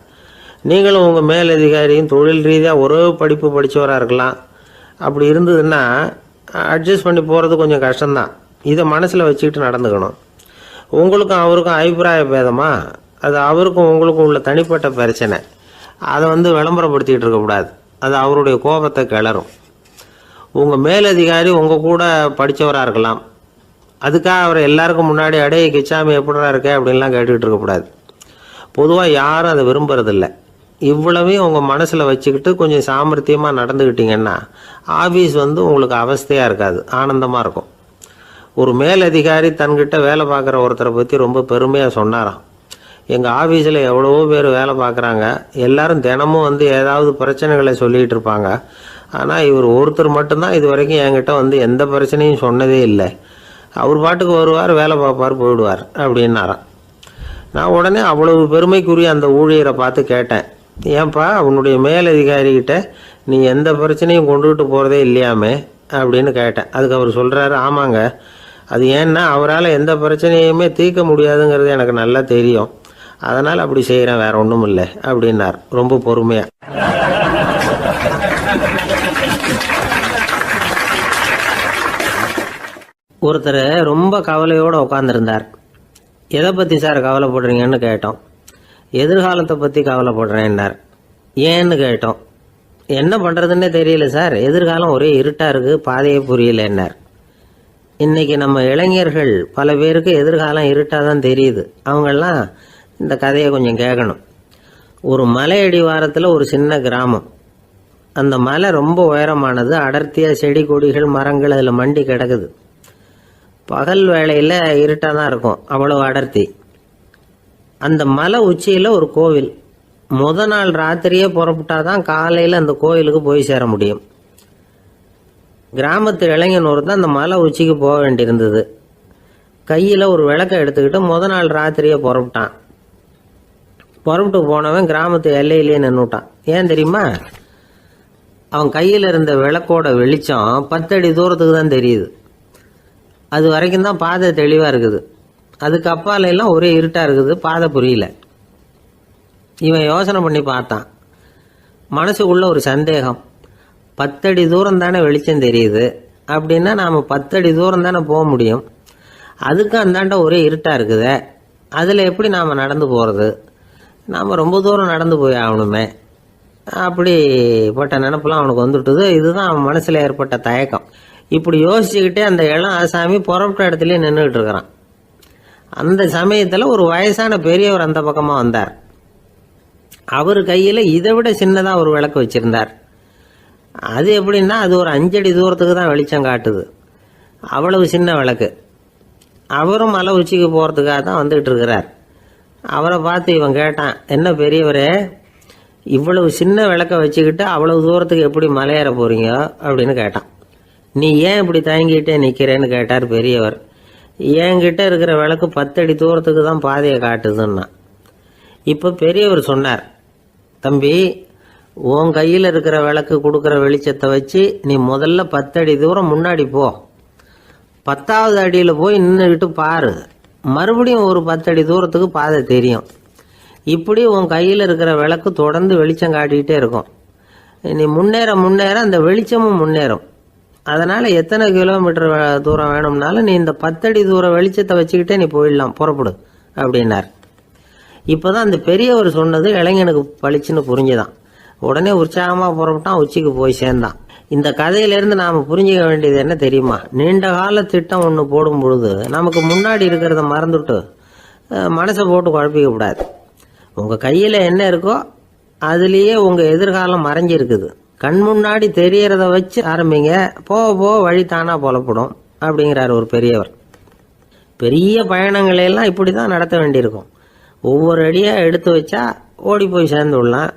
நீங்களும் உங்கள் மேலதிகாரியும் தொழில் ரீதியாக ஒரே படிப்பு படித்தவராக இருக்கலாம். அப்படி இருந்ததுன்னா அட்ஜஸ்ட் பண்ணி போகிறது கொஞ்சம் கஷ்டம்தான். இதை மனசில் வச்சுக்கிட்டு நடந்துக்கணும். உங்களுக்கும் அவருக்கும் அபிப்பிராய பேதமா, அது அவருக்கும் உங்களுக்கும் உள்ள தனிப்பட்ட பிரச்சனை. அதை விளம்பரப்படுத்திக்கிட்டு இருக்கக்கூடாது, அது அவருடைய கோபத்தை கிளறும். உங்கள் மேலதிகாரி உங்கள் கூட படித்தவராக இருக்கலாம், அதுக்காக அவரை எல்லாருக்கும் முன்னாடி அடைய கிச்சாமி எப்படிடா இருக்க அப்படின்லாம் கேட்டுக்கிட்டு இருக்கக்கூடாது. பொதுவாக யாரும் அதை விரும்புறதில்லை. இவ்வளவையும் உங்கள் மனசில் வச்சுக்கிட்டு கொஞ்சம் சாமர்த்தியமாக நடந்துக்கிட்டிங்கன்னா ஆஃபீஸ் உங்களுக்கு அவஸ்தையாக இருக்காது, ஆனந்தமாக இருக்கும். ஒரு மேலதிகாரி தன்கிட்ட வேலை பார்க்குற ஒருத்தரை பற்றி ரொம்ப பெருமையாக சொன்னாராம். எங்கள் ஆஃபீஸில் எவ்வளவோ பேர் வேலை பார்க்குறாங்க. எல்லாரும் தினமும் வந்து ஏதாவது பிரச்சனைகளை சொல்லிகிட்டு இருப்பாங்க. ஆனால் இவர் ஒருத்தர் மட்டும்தான் இது வரைக்கும் என்கிட்ட வந்து எந்த பிரச்சனையும் சொன்னதே இல்லை. அவர் பாட்டுக்கு வருவார், வேலை பார்ப்பார், போயிடுவார் அப்படின்னாராம். நான் உடனே அவ்வளவு பெருமைக்குரிய அந்த ஊழியரை பார்த்து கேட்டேன், ஏன்பா உன்னுடைய மேலதிகாரிகிட்ட நீ எந்த பிரச்சனையும் கொண்டுகிட்டு போகிறதே இல்லையாமே அப்படின்னு கேட்டேன். அதுக்கு அவர் சொல்கிறாரு, ஆமாங்க, அது ஏன்னா அவரால் எந்த பிரச்சனையுமே தீர்க்க முடியாதுங்கிறது எனக்கு நல்லா தெரியும், அதனால் அப்படி செய்கிறேன், வேற ஒன்றும் இல்லை அப்படின்னார் ரொம்ப பொறுமையாக. ஒருத்தர் ரொம்ப கவலையோடு உட்காந்துருந்தார். எதை பற்றி சார் கவலைப்படுறீங்கன்னு கேட்டோம். எதிர்காலத்தை பற்றி கவலைப்படுறேன்னார். ஏன்னு கேட்டோம். என்ன பண்ணுறதுன்னே தெரியல சார், எதிர்காலம் ஒரே இருட்டாக இருக்குது, பாதையே புரியலன்னார். இன்றைக்கி நம்ம இளைஞர்கள் பல பேருக்கு எதிர்காலம் இருட்டாக தான் தெரியுது. அவங்கெல்லாம் இந்த கதையை கொஞ்சம் கேட்கணும். ஒரு மலை அடிவாரத்தில் ஒரு சின்ன கிராமம். அந்த மலை ரொம்ப உயரமானது, அடர்த்தியாக செடி கொடிகள் மரங்கள் அதில் மண்டி கிடக்குது. பகல் வேளையில் இருட்டாக தான் இருக்கும், அவ்வளோ அடர்த்தி. அந்த மலை உச்சியில் ஒரு கோவில். நாள் ராத்திரியே புறப்பட்டாதான் காலையில் அந்த கோயிலுக்கு போய் சேர முடியும். கிராமத்து இளைஞன் ஒருத்தன் அந்த மலை உச்சிக்கு போக வேண்டியிருந்தது. கையில் ஒரு விளக்கை எடுத்துக்கிட்டு நாள் ராத்திரியே புறப்பட்டான். புறப்பட்டு போனவன் கிராமத்து எல்லையிலேயே நின்றுட்டான். ஏன் தெரியுமா? அவன் கையில் இருந்த விளக்கோட வெளிச்சம் 10 அடி தூரத்துக்கு தான் தெரியுது. அது வரைக்கும் தான் பாதை தெளிவாக இருக்குது. அதுக்கு அப்பால எல்லாம் ஒரே இருட்டாக இருக்குது, பாதை புரியல. இவன் யோசனை பண்ணி பார்த்தான். மனசுக்குள்ள ஒரு சந்தேகம். 10 அடி தூரம் தானே வெளிச்சம் தெரியுது, அப்படின்னா நாம் 10 அடி தூரம் தானே போக முடியும். அதுக்கும் அந்தாண்ட ஒரே இருட்டாக இருக்குது, அதில் எப்படி நாம் நடந்து போகிறது? நாம் ரொம்ப தூரம் நடந்து போய் ஆகணுமே. அப்படிப்பட்ட நினப்பெல்லாம் அவனுக்கு வந்துவிட்டுது. இதுதான் அவன் மனசில் ஏற்பட்ட தயக்கம். இப்படி யோசிச்சுக்கிட்டே அந்த இளம் ஆசாமி புறப்பட்ட இடத்துலயே நின்றுக்கிட்டு இருக்கிறான். அந்த சமயத்தில் ஒரு வயசான பெரியவர் அந்த பக்கமாக வந்தார். அவர் கையில் இதை விட சின்னதாக ஒரு விளக்கு வச்சுருந்தார். அது எப்படின்னா அது ஒரு 5 அடி தூரத்துக்கு தான் வெளிச்சம் காட்டுது, அவ்வளவு சின்ன விளக்கு. அவரும் மலை உச்சிக்கு போகிறதுக்காக தான் வந்துகிட்டு இருக்கிறார். அவரை பார்த்து இவன் கேட்டான், என்ன பெரியவரே, இவ்வளவு சின்ன விளக்கை வச்சுக்கிட்டு அவ்வளவு தூரத்துக்கு எப்படி மலையேற போகிறீங்க அப்படின்னு கேட்டான். நீ ஏன் இப்படி தயங்கிட்டே நிற்கிறேன்னு கேட்டார் பெரியவர். என்கிட்ட இருக்கிற விளக்கு 10 அடி தூரத்துக்கு தான் பாதையை காட்டுதுன்னா. இப்போ பெரியவர் சொன்னார், தம்பி, உன் கையில் இருக்கிற விளக்கு கொடுக்குற வெளிச்சத்தை வச்சு நீ முதல்ல 10 அடி தூரம் முன்னாடி போ. 10வது அடியில் போய் நின்றுக்கிட்டு பாரு, மறுபடியும் ஒரு 10 அடி தூரத்துக்கு பாதை தெரியும். இப்படி உன் கையில் இருக்கிற விளக்கு தொடர்ந்து வெளிச்சம் காட்டிக்கிட்டே இருக்கும். நீ முன்னேற முன்னேற அந்த வெளிச்சமும் முன்னேறும். அதனால் எத்தனை கிலோமீட்டர் தூரம் வேணும்னாலும் நீ இந்த 10 அடி தூரம் வெளிச்சத்தை வச்சுக்கிட்டே நீ போயிடலாம், புறப்படு அப்படின்னார். இப்போ தான் அந்த பெரியவர் சொன்னது இளைஞனுக்கு பளிச்சுன்னு புரிஞ்சுதான். உடனே உற்சாகமாக புறப்பட்டான், உச்சிக்கு போய் சேர்ந்தான். இந்த கதையிலேருந்து நாம் புரிஞ்சிக்க வேண்டியது என்ன தெரியுமா? நீண்ட கால திட்டம் ஒன்று போடும் பொழுது நமக்கு முன்னாடி இருக்கிறத மறந்துட்டு மனசை போட்டு குழப்பிக்க கூடாது. உங்கள் கையில் என்ன இருக்கோ அதுலேயே உங்கள் எதிர்காலம் மறைஞ்சிருக்குது. கண் முன்னாடி தெரியறத வச்சு ஆரம்பிங்க, போக போக வழி தானாக புலப்படும் அப்படிங்கிறார் ஒரு பெரியவர். பெரிய பயணங்களையெல்லாம் இப்படி தான் நடத்த வேண்டியிருக்கும். ஒவ்வொரு அடியாக எடுத்து வச்சா ஓடி போய் சேர்ந்து விடலாம்.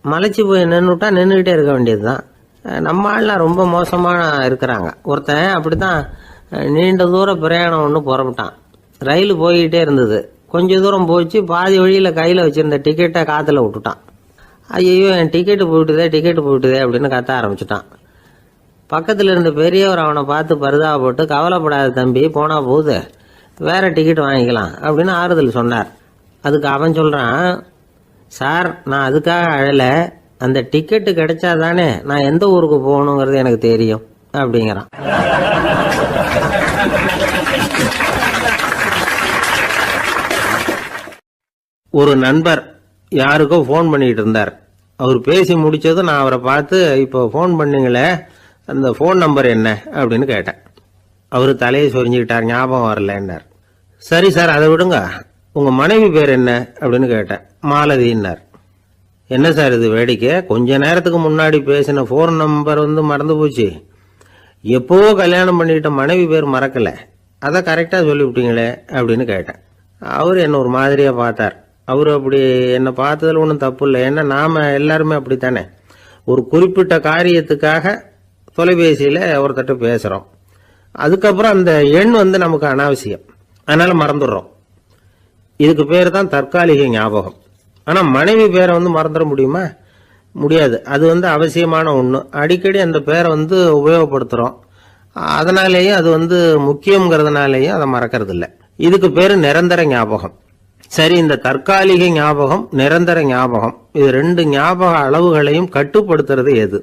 மலைச்சி போய் நின்றுட்டா நின்றுக்கிட்டே இருக்க வேண்டியது தான். நம்ம ஆள்லாம் ரொம்ப மோசமாக இருக்கிறாங்க. ஒருத்தன் அப்படி தான் நீண்ட தூர பிரயாணம் ஒன்று புறப்பட்டான். ரயில் போய்கிட்டே இருந்தது. கொஞ்சம் தூரம் போச்சு, பாதி வழியில் கையில் வச்சுருந்த டிக்கெட்டை காற்றுல விட்டுட்டான். ஐயோ, என் டிக்கெட்டு போயிட்டுதே அப்படின்னு கத்த ஆரம்பிச்சுட்டான். பக்கத்தில் இருந்த பெரியவர் அவனை பார்த்து பரிதாபப்பட்டு, கவலைப்படாத தம்பி, போனால் போகுது, வேற டிக்கெட் வாங்கிக்கலாம் அப்படின்னு ஆறுதல் சொன்னார். அதுக்கு அவன் சொல்கிறான், சார், நான் அதுக்காக அழலை, அந்த டிக்கெட்டு கிடைச்சா தானே நான் எந்த ஊருக்கு போகணுங்கிறது எனக்கு தெரியும் அப்படிங்கிறான். ஒரு நண்பர் யாருக்கோ ஃபோன் பண்ணிட்டு இருந்தார். அவர் பேசி முடிச்சதும் நான் அவரை பார்த்து, இப்போ ஃபோன் பண்ணீங்களே, அந்த ஃபோன் நம்பர் என்ன அப்படின்னு கேட்டேன். அவர் தலையை சொரிஞ்சுக்கிட்டார், ஞாபகம் வரலன்னார். சரி சார், அதை விடுங்க, உங்கள் மனைவி பேர் என்ன அப்படின்னு கேட்டேன். மாலதின்னார். என்ன சார் இது வேடிக்கை, கொஞ்ச நேரத்துக்கு முன்னாடி பேசின ஃபோன் நம்பர் மறந்து போச்சு. எப்போவோ கல்யாணம் பண்ணிக்கிட்ட மனைவி பேர் மறக்கலை, அதை கரெக்டாக சொல்லிவிட்டீங்களே அப்படின்னு கேட்டேன். அவர் என்ன ஒரு மாதிரியாக பார்த்தார். அவர் அப்படி என்னை பார்த்ததில் ஒன்றும் தப்பு இல்லை. ஏன்னா நாம் எல்லாருமே அப்படித்தானே. ஒரு குறிப்பிட்ட காரியத்துக்காக தொலைபேசியில் ஒருத்தட்ட பேசுகிறோம். அதுக்கப்புறம் அந்த எண் நமக்கு அனாவசியம், அதனால் மறந்துடுறோம். இதுக்கு பேர் தான் தற்காலிக ஞாபகம். ஆனால் மனைவி பேரை மறந்துட முடியுமா? முடியாது. அது அவசியமான ஒன்று. அடிக்கடி அந்த பேரை உபயோகப்படுத்துகிறோம். அதனாலேயும் அது முக்கியங்கிறதுனாலேயும் அதை மறக்கிறது இல்லை. இதுக்கு பேர் நிரந்தர ஞாபகம். சரி, இந்த தற்காலிக ஞாபகம், நிரந்தர ஞாபகம், இது ரெண்டு ஞாபக அளவுகளையும் கட்டுப்படுத்துறது எது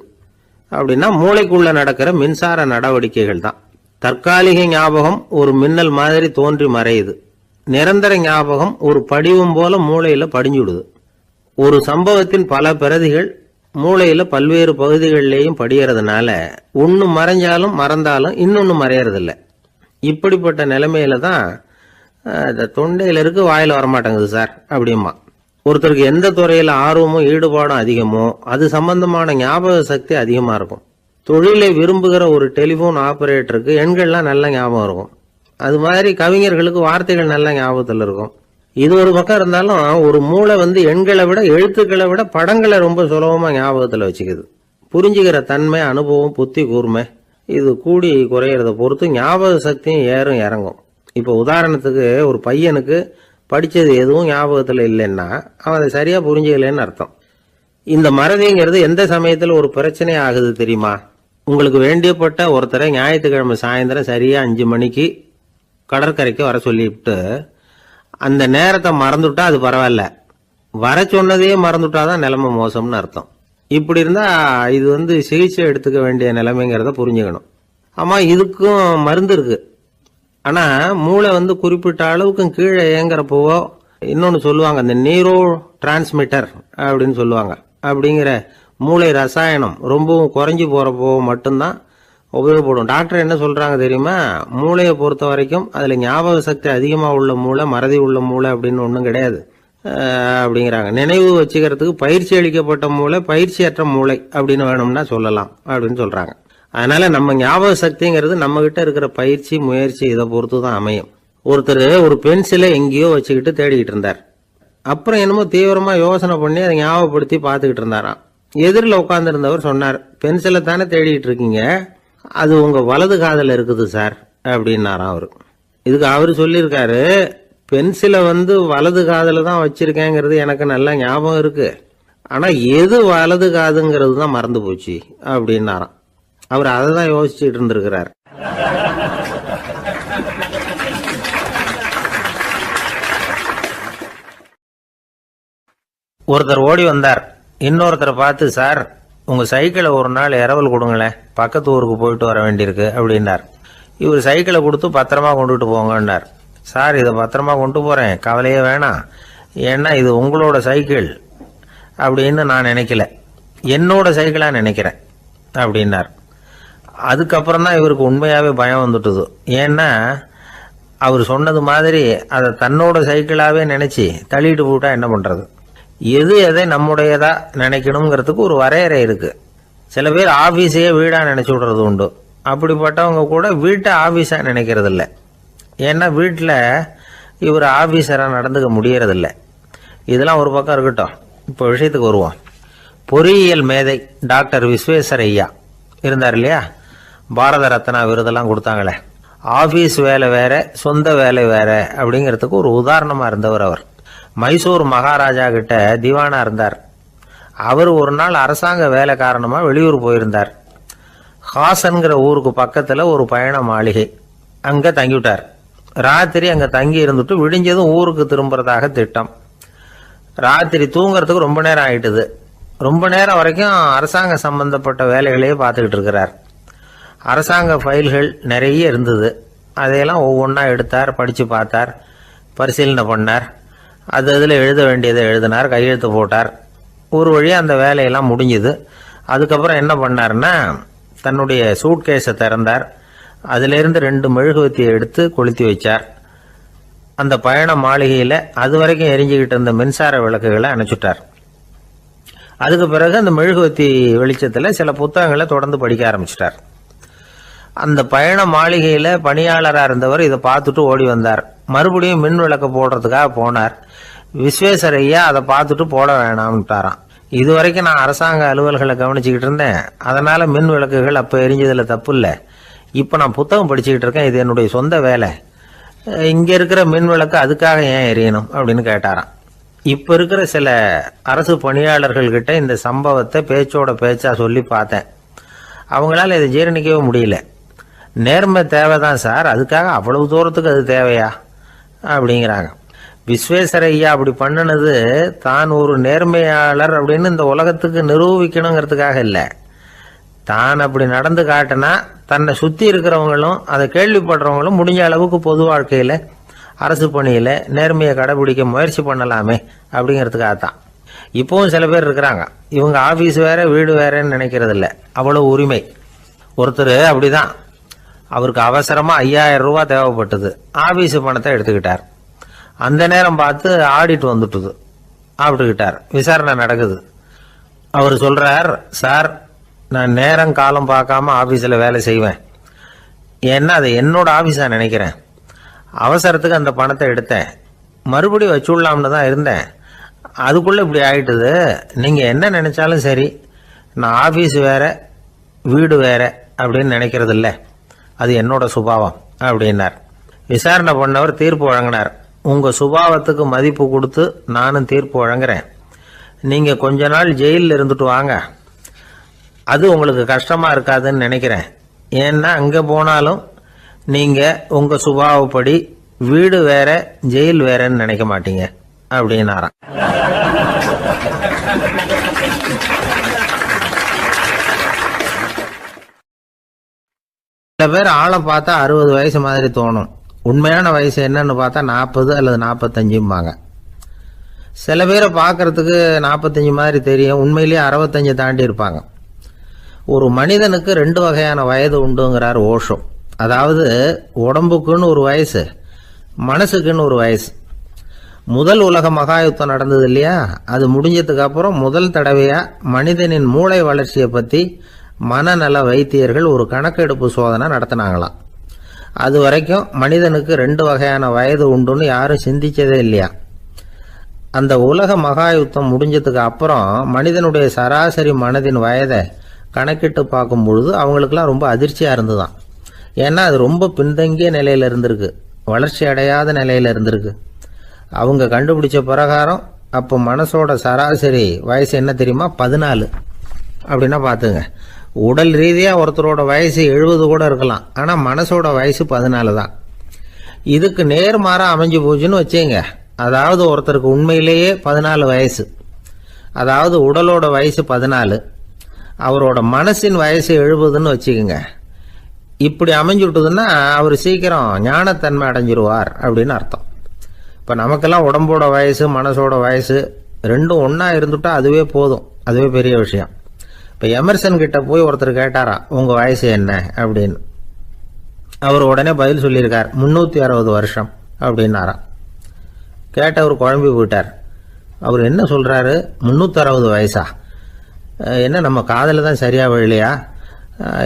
அப்படின்னா மூளைக்குள்ள நடக்கிற மின்சார நடவடிக்கைகள் தான். தற்காலிக ஞாபகம் ஒரு மின்னல் மாதிரி தோன்றி மறையுது. நிரந்தர ஞாபகம் ஒரு படிவம் போல மூளையில படிஞ்சுடுது. ஒரு சம்பவத்தின் பல பிரதிகள் மூளையில பல்வேறு பகுதிகளிலேயும் படியறதுனால ஒன்னு மறைஞ்சாலும் மறந்தாலும் இன்னொன்னு மறையறதில்லை. இப்படிப்பட்ட நிலைமையில தான் தொண்டையில இருக்கு, வாயில வரமாட்டேங்குது சார் அப்படிமா. ஒருத்தருக்கு எந்த துறையில ஆர்வமும் ஈடுபாடும் அதிகமோ அது சம்பந்தமான ஞாபக சக்தி அதிகமா இருக்கும். தொழிலை விரும்புகிற ஒரு டெலிபோன் ஆபரேட்டருக்கு எண்கள்லாம் நல்ல ஞாபகம் இருக்கும். அது மாதிரி கவிஞர்களுக்கு வார்த்தைகள் நல்ல ஞாபகத்தில் இருக்கும். இது ஒரு பக்கம் இருந்தாலும் ஒரு மூளை எண்களை விட எழுத்துக்களை விட படங்களை ரொம்ப சுலபமா ஞாபகத்தில் வச்சுக்குது. புரிஞ்சுக்கிற தன்மை, அனுபவம், புத்தி கூர்மை இது கூடி குறையிறத பொறுத்து ஞாபக சக்தியும் ஏறும் இறங்கும். இப்போ உதாரணத்துக்கு ஒரு பையனுக்கு படித்தது எதுவும் ஞாபகத்தில் இல்லைன்னா அவன் அதை சரியாக புரிஞ்சுக்கலன்னு அர்த்தம். இந்த மறதிங்கிறது எந்த சமயத்தில் ஒரு பிரச்சனை ஆகுது தெரியுமா? உங்களுக்கு வேண்டியப்பட்ட ஒருத்தரை ஞாயிற்றுக்கிழமை சாயந்தரம் சரியாக 5 மணிக்கு கடற்கரைக்கு வர சொல்லிவிட்டு அந்த நேரத்தை மறந்துட்டா அது பரவாயில்ல, வர சொன்னதையே மறந்துட்டாதான் நிலைமை மோசம்னு அர்த்தம். இப்படி இருந்தால் இது சிகிச்சை எடுத்துக்க வேண்டிய நிலைமைங்கிறத புரிஞ்சுக்கணும். ஆமாம், இதுக்கும் மருந்து இருக்கு. ஆனால் மூளை குறிப்பிட்ட அளவுக்கும் கீழே இயங்குறப்போவோ இன்னொன்று சொல்லுவாங்க, இந்த நியூரோ டிரான்ஸ்மிட்டர் அப்படின்னு சொல்லுவாங்க. அப்படிங்கிற மூளை ரசாயனம் ரொம்பவும் குறைஞ்சி போகிறப்போ மட்டும்தான் உபயோகப்படும். டாக்டர் என்ன சொல்கிறாங்க தெரியுமா? மூளையை பொறுத்த வரைக்கும் அதில் ஞாபக சக்தி அதிகமாக உள்ள மூளை, மறதி உள்ள மூளை அப்படின்னு ஒன்றும் கிடையாது அப்படிங்கிறாங்க. நினைவு வச்சுக்கிறதுக்கு பயிற்சி அளிக்கப்பட்ட மூளை, பயிற்சியற்ற மூளை அப்படின்னு வேணும்னா சொல்லலாம் அப்படின்னு சொல்கிறாங்க. அதனால நம்ம ஞாபக சக்திங்கிறது நம்ம கிட்ட இருக்கிற பயிற்சி, முயற்சி இதை பொறுத்து தான் அமையும். ஒருத்தர் ஒரு பென்சிலை எங்கேயோ வச்சுக்கிட்டு தேடிக்கிட்டு இருந்தார். அப்புறம் என்னமோ தீவிரமா யோசனை பண்ணி அதை ஞாபகப்படுத்தி பார்த்துக்கிட்டு இருந்தாராம். எதிரில் உட்காந்துருந்தவர் சொன்னார், பென்சிலை தானே தேடிக்கிட்டு இருக்கீங்க, அது உங்க வலது காதில் இருக்குது சார் அப்படின்னாராம் அவரு. இதுக்கு அவரு சொல்லியிருக்காரு, பென்சிலை வலது காதில் தான் வச்சிருக்கேங்கிறது எனக்கு நல்லா ஞாபகம் இருக்கு, ஆனா எது வலது காதுங்கிறது தான் மறந்து போச்சு அப்படின்னாராம். அவர் அதை தான் யோசிச்சுட்டு இருந்திருக்கிறார். ஒருத்தர் ஓடி வந்தார். இன்னொருத்தரை பார்த்து, சார் உங்க சைக்கிளை ஒரு நாள் இரவல் கொடுங்களேன், பக்கத்து ஊருக்கு போயிட்டு வர வேண்டியிருக்கு அப்படின்னார். இவர் சைக்கிளை கொடுத்து பத்திரமா கொண்டுட்டு போங்கன்னார். சார் இதை பத்திரமா கொண்டு போறேன், கவலையே வேணாம், ஏன்னா இது உங்களோட சைக்கிள் அப்படின்னு நான் நினைக்கல, என்னோட சைக்கிளா நினைக்கிறேன் அப்படின்னார். அதுக்கப்புறம் தான் இவருக்கு உண்மையாவே பயம் வந்துட்டுது. ஏன்னா அவர் சொன்னது மாதிரி அதை தன்னோட சைக்கிளாவே நினைச்சு தள்ளிட்டு போட்டா என்ன பண்றது? எது எதை நம்முடையதா நினைக்கணுங்கிறதுக்கு ஒரு வரையறை இருக்கு. சில பேர் ஆபீஸையே வீடா நினைச்சு விடுறது உண்டு. அப்படிப்பட்டவங்க கூட வீட்டை ஆபீஸா நினைக்கிறது இல்லை. ஏன்னா வீட்டில் இவர் ஆபீஸரா நடந்துக்க முடியறதில்ல. இதெல்லாம் ஒரு பக்கம் இருக்கட்டும், இப்போ விஷயத்துக்கு வருவோம். பொறியியல் மேதை டாக்டர் விஸ்வேஸ்வரய்யா இருந்தார் இல்லையா, பாரத ரத்னா விருதெல்லாம் கொடுத்தாங்களே. ஆபீஸ் வேலை வேற, சொந்த வேலை வேற அப்படிங்கிறதுக்கு ஒரு உதாரணமா இருந்தவர் அவர். மைசூர் மகாராஜா கிட்ட திவானா இருந்தார். அவர் ஒரு நாள் அரசாங்க வேலை காரணமா வெளியூர் போயிருந்தார். ஹாசன்கிற ஊருக்கு பக்கத்துல ஒரு பயண மாளிகை, அங்க தங்கிவிட்டார். ராத்திரி அங்க தங்கி இருந்துட்டு விடிஞ்சதும் ஊருக்கு திரும்புறதாக திட்டம். ராத்திரி தூங்குறதுக்கு ரொம்ப நேரம் ஆயிட்டுது. ரொம்ப நேரம் வரைக்கும் அரசாங்க சம்பந்தப்பட்ட வேலைகளையே பார்த்துக்கிட்டு இருக்கிறார். அரசாங்க ஃபைல்கள் நிறைய இருந்தது. அதையெல்லாம் ஒவ்வொன்றா எடுத்தார், படித்து பார்த்தார், பரிசீலனை பண்ணார். அதில் எழுத வேண்டியதை எழுதினார், கையெழுத்து போட்டார். ஒரு வழியாக அந்த வேலையெல்லாம் முடிஞ்சுது. அதுக்கப்புறம் என்ன பண்ணார்னா, தன்னுடைய சூட்கேஸை திறந்தார். அதிலிருந்து 2 மெழுகுவத்தியை எடுத்து கொளுத்தி வச்சார். அந்த பயண மாளிகையில் அது வரைக்கும் எரிஞ்சுக்கிட்டு இருந்த மின்சார விளக்குகளை அணைச்சுட்டார். அதுக்கு பிறகு அந்த மெழுகுவத்தி வெளிச்சத்தில் சில புத்தகங்களை தொடர்ந்து படிக்க ஆரம்பிச்சிட்டார். அந்த பயண மாளிகையில் பணியாளராக இருந்தவர் இதை பார்த்துட்டு ஓடி வந்தார். மறுபடியும் மின் விளக்கு போடுறதுக்காக போனார். விஸ்வேஸ்வரையா அதை பார்த்துட்டு போட வேணாம்ட்டாராம். இது வரைக்கும் நான் அரசாங்க அலுவல்களை கவனிச்சுக்கிட்டு இருந்தேன், அதனால மின் விளக்குகள் அப்போ எரிஞ்சதுல தப்பு இல்லை. இப்போ நான் புத்தகம் படிச்சுக்கிட்டு இருக்கேன், இது என்னுடைய சொந்த வேலை. இங்கே இருக்கிற மின் விளக்கு அதுக்காக ஏன் எரியணும் அப்படின்னு கேட்டாராம். இப்போ இருக்கிற சில அரசு பணியாளர்கள்கிட்ட இந்த சம்பவத்தை பேச்சோட பேச்சா சொல்லி பார்த்தேன். அவங்களால இதை ஜீரணிக்கவே முடியல. நேர்மை தேவைதான் சார், அதுக்காக அவ்வளவு தூரத்துக்கு அது தேவையா அப்படிங்கிறாங்க. விஸ்வேஸ்வரையா அப்படி பண்ணினது தான் ஒரு நேர்மையாளர் அப்படின்னு இந்த உலகத்துக்கு நிரூபிக்கணுங்கிறதுக்காக இல்லை. தான் அப்படி நடந்து காட்டினா தன்னை சுற்றி இருக்கிறவங்களும் அதை கேள்விப்படுறவங்களும் முடிஞ்ச அளவுக்கு பொது வாழ்க்கையில் அரசு பணியில் நேர்மையை கடைபிடிக்க முயற்சி பண்ணலாமே அப்படிங்கிறதுக்காகத்தான். இப்போவும் சில பேர் இருக்கிறாங்க, இவங்க ஆஃபீஸ் வேற வீடு வேறன்னு நினைக்கிறது இல்லை, அவ்வளோ உரிமை. ஒருத்தர் அப்படிதான், அவருக்கு அவசரமாக 5000 ரூபா தேவைப்பட்டது, ஆஃபீஸ் பணத்தை எடுத்துக்கிட்டார். அந்த நேரம் பார்த்து ஆடிட் வந்துட்டுது, ஆப்பிட்டுக்கிட்டார். விசாரணை நடக்குது. அவர் சொல்றார், சார் நான் நேரம் காலம் பார்க்காம ஆஃபீஸில் வேலை செய்வேன், ஏன்னா அதை என்னோட ஆஃபீஸாக நினைக்கிறேன். அவசரத்துக்கு அந்த பணத்தை எடுத்தேன், மறுபடியும் வச்சுடலாம்னு தான் இருந்தேன், அதுக்குள்ளே இப்படி ஆகிட்டுது. நீங்கள் என்ன நினச்சாலும் சரி, நான் ஆஃபீஸ் வேற வீடு வேற அப்படின்னு நினைக்கிறது இல்லை, அது என்னோட சுபாவம் அப்படின்னார். விசாரணை பண்ணவர் தீர்ப்பு வழங்கினார். உங்கள் சுபாவத்துக்கு மதிப்பு கொடுத்து நானும் தீர்ப்பு வழங்குறேன். நீங்கள் கொஞ்ச நாள் ஜெயிலில் இருந்துட்டு வாங்க, அது உங்களுக்கு கஷ்டமாக இருக்காதுன்னு நினைக்கிறேன். ஏன்னா அங்கே போனாலும் நீங்கள் உங்கள் சுபாவப்படி வீடு வேற ஜெயில் வேறன்னு நினைக்க மாட்டீங்க அப்படின்னாராம். சில பேர் ஆளை பார்த்தா 60 வயசு மாதிரி தோணும், உண்மையான வயசு என்னன்னு பார்த்தா 40 அல்லது 45 சில பேரை பார்க்கறதுக்கு 45 மாதிரி தெரியும், உண்மையிலேயே 65 தாண்டி இருப்பாங்க. ஒரு மனிதனுக்கு 2 வகையான வயது உண்டுங்கிறார் ஓஷோ. அதாவது உடம்புக்குன்னு ஒரு வயசு, மனசுக்குன்னு ஒரு வயசு. முதல் உலக மகாயுத்தம் நடந்தது இல்லையா, அது முடிஞ்சதுக்கு அப்புறம் முதல் தடவையா மனிதனின் மூளை வளர்ச்சியை பற்றி மனநல வைத்தியர்கள் ஒரு கணக்கெடுப்பு சோதனை நடத்தினாங்களாம். அது வரைக்கும் மனிதனுக்கு 2 வகையான வயது உண்டுன்னு யாரும் சிந்திச்சதே இல்லையா. அந்த உலக மகாயுத்தம் முடிஞ்சதுக்கு அப்புறம் மனிதனுடைய சராசரி மனதின் வயதை கணக்கிட்டு பார்க்கும் பொழுது அவங்களுக்கெல்லாம் ரொம்ப அதிர்ச்சியாக இருந்துதான். ஏன்னா அது ரொம்ப பின்தங்கிய நிலையில் இருந்திருக்கு, வளர்ச்சி அடையாத நிலையில் இருந்திருக்கு. அவங்க கண்டுபிடிச்ச பிரகாரம் அப்போ மனசோட சராசரி வயசு என்ன தெரியுமா, 14. அப்படின்னா பார்த்துங்க, உடல் ரீதியாக ஒருத்தரோட வயசு 70 கூட இருக்கலாம், ஆனால் மனசோட வயசு 14 தான். இதுக்கு நேர்மாறாக அமைஞ்சு போச்சுன்னு வச்சுங்க. அதாவது ஒருத்தருக்கு உண்மையிலேயே 14 வயசு, அதாவது உடலோட வயசு 14, அவரோட மனசின் வயசு 70ன்னு வச்சுக்கோங்க. இப்படி அமைஞ்சுட்டுதுன்னா அவர் சீக்கிரம் ஞானத்தன்மை அடைஞ்சிருவார் அப்படின்னு அர்த்தம். இப்போ நமக்கெல்லாம் உடம்போட வயசு மனசோட வயசு ரெண்டும் ஒன்றா இருந்துட்டா அதுவே போதும், அதுவே பெரிய விஷயம். இப்போ எமர்சன் கிட்ட போய் ஒருத்தர் கேட்டாரா உங்கள் வயசு என்ன அப்படின்னு. அவர் உடனே பதில் சொல்லியிருக்கார் 360 வருஷம் அப்படின்னாராம். கேட்டவர் குழம்பி போயிட்டார். அவர் என்ன சொல்கிறாரு, 360 வயசா, என்ன நம்ம காதில் தான் சரியாக விழலையா?